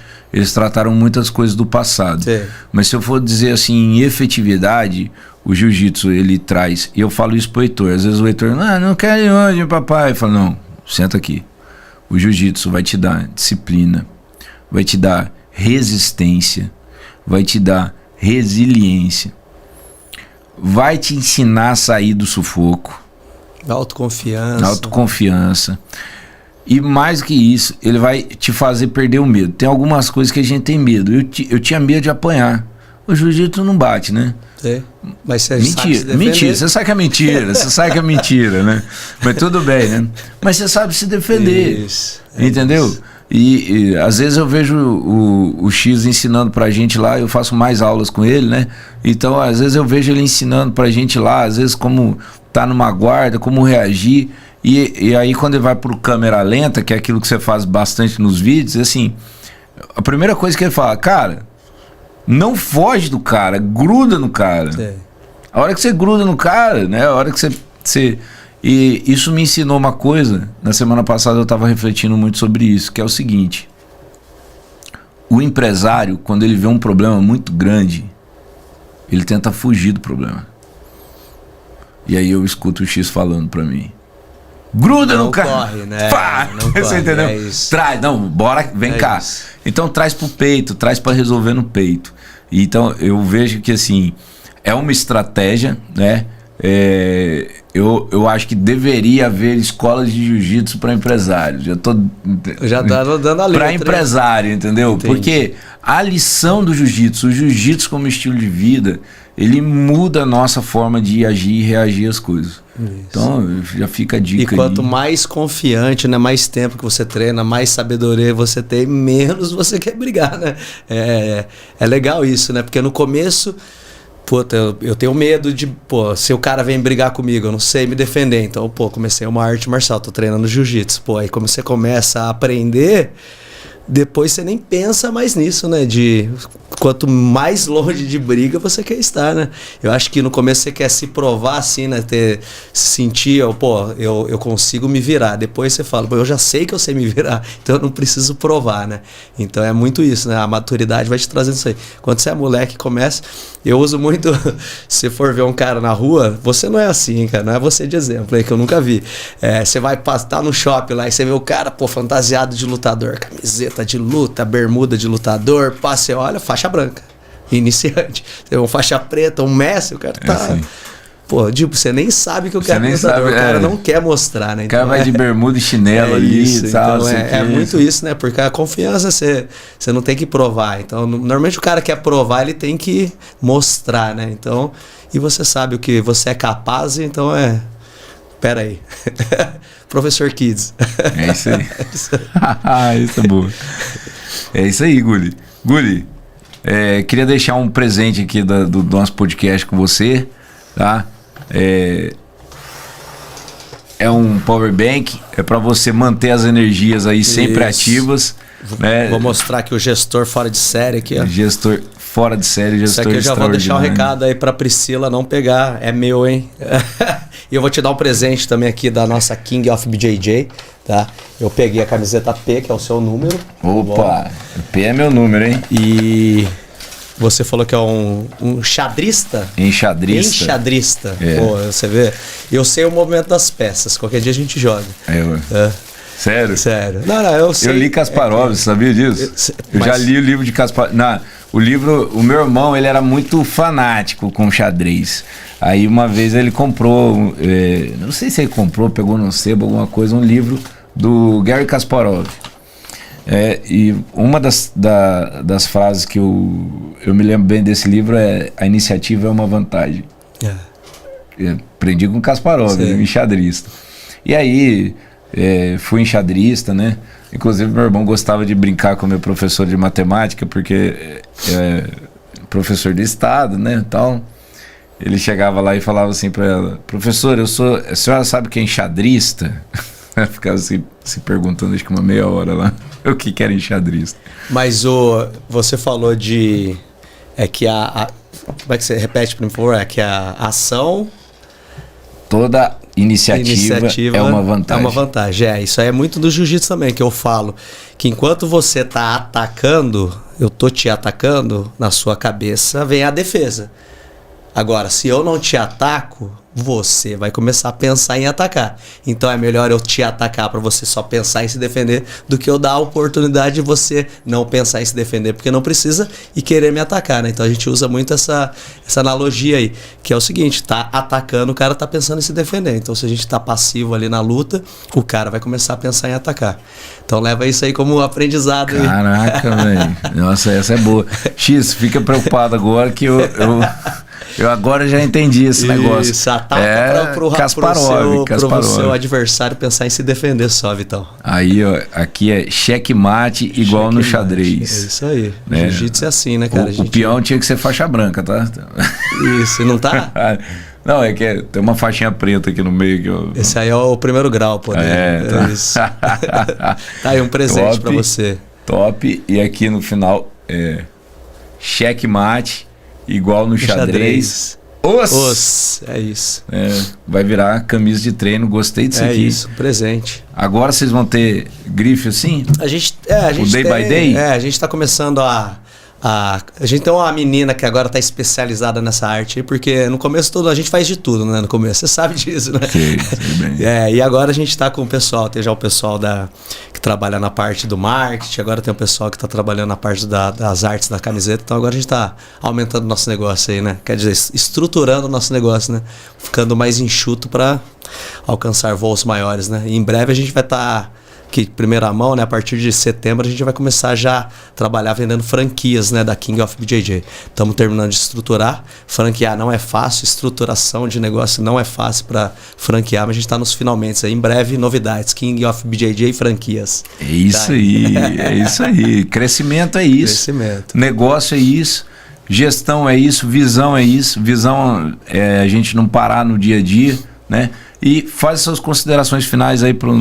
trataram muitas coisas do passado. Sim. Mas se eu for dizer assim, em efetividade, o jiu-jitsu ele traz, e eu falo isso pro Heitor, às vezes o Heitor, não quero ir onde, papai? Eu falo, não, senta aqui. O jiu-jitsu vai te dar disciplina, vai te dar resistência, vai te dar resiliência, vai te ensinar a sair do sufoco. Autoconfiança. E mais que isso, ele vai te fazer perder o medo. Tem algumas coisas que a gente tem medo. Eu tinha medo de apanhar. O jiu-jitsu não bate, né? Mas você mentira, você sabe que é mentira, você sabe que é mentira, né? Mas tudo bem, né? Mas você sabe se defender. Entendeu? Isso. E às vezes eu vejo o X ensinando pra gente lá, eu faço mais aulas com ele, né? Então às vezes eu vejo ele ensinando pra gente lá, às vezes como tá numa guarda, como reagir. E aí quando ele vai pro câmera lenta, que é aquilo que você faz bastante nos vídeos, assim, a primeira coisa que ele fala, cara, não foge do cara, gruda no cara. A hora que você gruda no cara, né? A hora que você E isso me ensinou uma coisa. Na semana passada eu estava refletindo muito sobre isso, que é o seguinte: o empresário, quando ele vê um problema muito grande, ele tenta fugir do problema. E aí eu escuto o X falando pra mim: gruda no cara, corre, né? Não corre, você entendeu? Traz, bora, vem cá. Isso. Então traz pro peito, traz pra resolver no peito. Então eu vejo que assim, é uma estratégia, né? Eu acho que deveria haver escolas de jiu-jitsu para empresários. Já tá dando a letra. Para empresário, entendeu? Entendi. Porque a lição do jiu-jitsu, o jiu-jitsu como estilo de vida, ele muda a nossa forma de agir e reagir às coisas. Isso. Então já fica a dica. E quanto mais confiante, né, mais tempo que você treina, mais sabedoria você tem, menos você quer brigar, né? É legal isso, né? Porque no começo, eu tenho medo de, se o cara vem brigar comigo, eu não sei me defender. Então, comecei uma arte marcial, tô treinando jiu-jitsu. Aí como você começa a aprender, depois você nem pensa mais nisso, né? De quanto mais longe de briga você quer estar, né? Eu acho que no começo você quer se provar assim, né? Sentir, eu consigo me virar. Depois você fala, eu já sei que eu sei me virar, então eu não preciso provar, né? Então é muito isso, né? A maturidade vai te trazendo isso aí. Quando você é moleque, começa... Eu uso muito, se for ver um cara na rua, você não é assim, cara, não é você de exemplo aí que eu nunca vi. Você vai passar no shopping lá e você vê o cara, fantasiado de lutador, camiseta de luta, bermuda de lutador, você olha, faixa branca, iniciante. Você vê um faixa preta, um mestre, o cara tá... Assim. Você nem sabe que o cara é lutador, o cara não quer mostrar, né? O cara vai de bermuda e chinelo ali e tal. Então é muito isso, né? Porque a confiança você não tem que provar. Então, normalmente o cara quer provar, ele tem que mostrar, né? Então, e você sabe o que você é capaz, então pera aí. Professor Kids. É isso aí. Isso é boa. É isso aí, Guli. Guli, queria deixar um presente aqui do nosso podcast com você, tá? É um power bank, é para você manter as energias aí sempre ativas, né? Vou mostrar aqui o gestor fora de série aqui, ó. Gestor fora de série, gestor. Isso aqui eu já vou deixar um recado aí pra Priscila não pegar, é meu, hein? E eu vou te dar um presente também aqui da nossa King of BJJ, tá? Eu peguei a camiseta P, que é o seu número. Opa, P é meu número, hein? E você falou que é um xadrista? Enxadrista. Você vê? Eu sei o movimento das peças. Qualquer dia a gente joga. Sério? Sério. Não, eu sei. Eu li Kasparov, você sabia disso? Eu já li o livro de Kasparov. O livro, o meu irmão, ele era muito fanático com xadrez. Aí uma vez ele comprou, não sei se ele comprou, pegou no sebo, alguma coisa, um livro do Garry Kasparov. E uma das frases que eu me lembro bem desse livro é: a iniciativa é uma vantagem. Aprendi com Kasparov, enxadrista. E aí fui enxadrista, né? Inclusive meu irmão gostava de brincar com o meu professor de matemática, porque é professor de estado, né? Então ele chegava lá e falava assim para ela: professor, a senhora sabe que é enxadrista? Ficava assim, se perguntando, acho que uma meia hora lá, o que era enxadrista. Mas você falou de... como é que você repete, por favor? É que a ação... Toda iniciativa é uma vantagem. É uma vantagem, isso aí é muito do jiu-jitsu também, que eu falo que enquanto você tá atacando, eu tô te atacando, na sua cabeça vem a defesa. Agora, se eu não te ataco, você vai começar a pensar em atacar. Então é melhor eu te atacar para você só pensar em se defender do que eu dar a oportunidade de você não pensar em se defender, porque não precisa e querer me atacar, né? Então a gente usa muito essa analogia aí, que é o seguinte: tá atacando, o cara tá pensando em se defender. Então se a gente tá passivo ali na luta, o cara vai começar a pensar em atacar. Então leva isso aí como aprendizado. Caraca, velho. Nossa, essa é boa. X, fica preocupado agora que eu agora já entendi esse negócio. Isso, ataca pro seu adversário pensar em se defender só, Vitão. Aí, ó, aqui é checkmate igual no xadrez. É isso aí. Né? Jiu-jitsu é assim, né, cara? O peão tinha que ser faixa branca, tá? Isso, não tá? Não, é que tem uma faixinha preta aqui no meio. Esse aí é o primeiro grau, pô. Tá. Isso. Tá aí um presente pra você. Top. E aqui no final é checkmate igual no xadrez. É isso. Vai virar camisa de treino. Gostei disso aqui. É isso, presente. Agora vocês vão ter grife assim? A gente o day by day? A gente tá começando a gente tem uma menina que agora tá especializada nessa arte, porque no começo todo a gente faz de tudo, né? No começo, você sabe disso, né? Sei bem. E agora a gente tá com o pessoal, tem já o pessoal que trabalha na parte do marketing, agora tem o pessoal que tá trabalhando na parte das artes da camiseta, então agora a gente tá aumentando o nosso negócio aí, né? Quer dizer, estruturando o nosso negócio, né? Ficando mais enxuto para alcançar voos maiores, né? E em breve a gente vai estar... que primeira mão, né, a partir de setembro a gente vai começar já a trabalhar vendendo franquias, né, da King of BJJ. Estamos terminando de estruturar. Franquear não é fácil, estruturação de negócio não é fácil para franquear, mas a gente está nos finalmente aí. Em breve, novidades, King of BJJ franquias. É isso aí, é isso aí. Crescimento é isso. Crescimento. Negócio é isso. Gestão é isso, visão é isso. Visão é a gente não parar no dia a dia, né? E faz suas considerações finais aí para os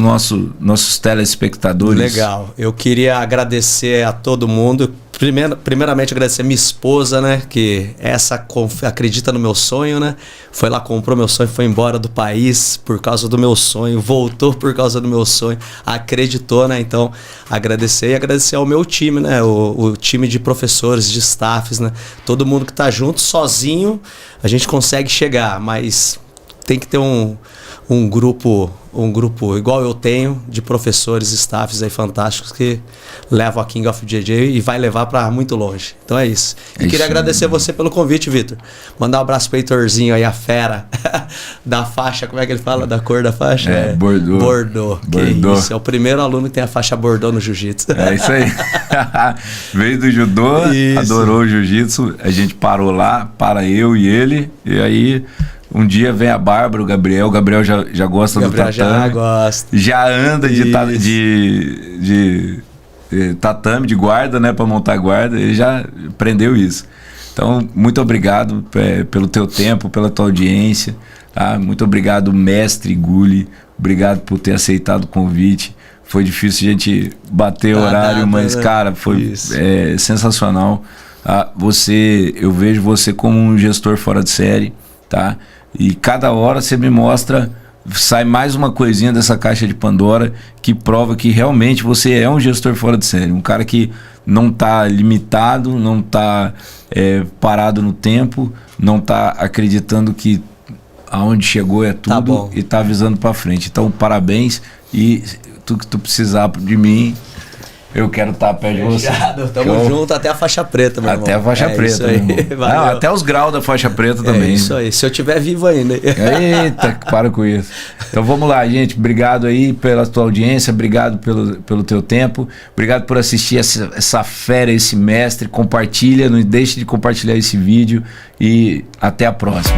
nossos telespectadores. Legal. Eu queria agradecer a todo mundo. Primeiramente agradecer a minha esposa, né? Que acredita no meu sonho, né? Foi lá, comprou meu sonho, foi embora do país por causa do meu sonho, voltou por causa do meu sonho, acreditou, né? Então, agradecer ao meu time, né? O time de professores, de staffs, né? Todo mundo que tá junto, sozinho, a gente consegue chegar, mas tem que ter um grupo igual eu tenho, de professores, staffs aí fantásticos que levam a King of BJJ e vai levar para muito longe. Então é isso. E queria agradecer você pelo convite, Vitor. Mandar um abraço pro Heitorzinho aí, a fera da faixa, como é que ele fala? Da cor da faixa? Bordeaux. Bordeaux. Que isso, é o primeiro aluno que tem a faixa Bordeaux no jiu-jitsu. É isso aí. Veio do judô, adorou o jiu-jitsu, a gente parou lá, eu e ele, e aí... Um dia vem a Bárbara, o Gabriel já gosta do tatame. Já gosta. Já anda de tatame, de guarda, né? Para montar guarda. Ele já aprendeu isso. Então, muito obrigado pelo teu tempo, pela tua audiência. Tá? Muito obrigado, mestre Gulli. Obrigado por ter aceitado o convite. Foi difícil a gente bater o horário, mas, cara, foi sensacional. Tá? Eu vejo você como um gestor fora de série, tá? E cada hora você me mostra, sai mais uma coisinha dessa caixa de Pandora que prova que realmente você é um gestor fora de série, um cara que não está limitado, não está parado no tempo, não está acreditando que aonde chegou é tudo e está avisando para frente. Então, parabéns, e tu que tu precisar de mim, Eu quero estar perto de você. Tamo junto até a faixa preta, meu irmão. Até a faixa preta, meu irmão. Até os graus da faixa preta também. É isso aí, se eu tiver vivo ainda. Eita, para com isso. Então vamos lá, gente. Obrigado aí pela tua audiência, obrigado pelo teu tempo, obrigado por assistir essa fera, esse mestre. Compartilha, não deixe de compartilhar esse vídeo e até a próxima.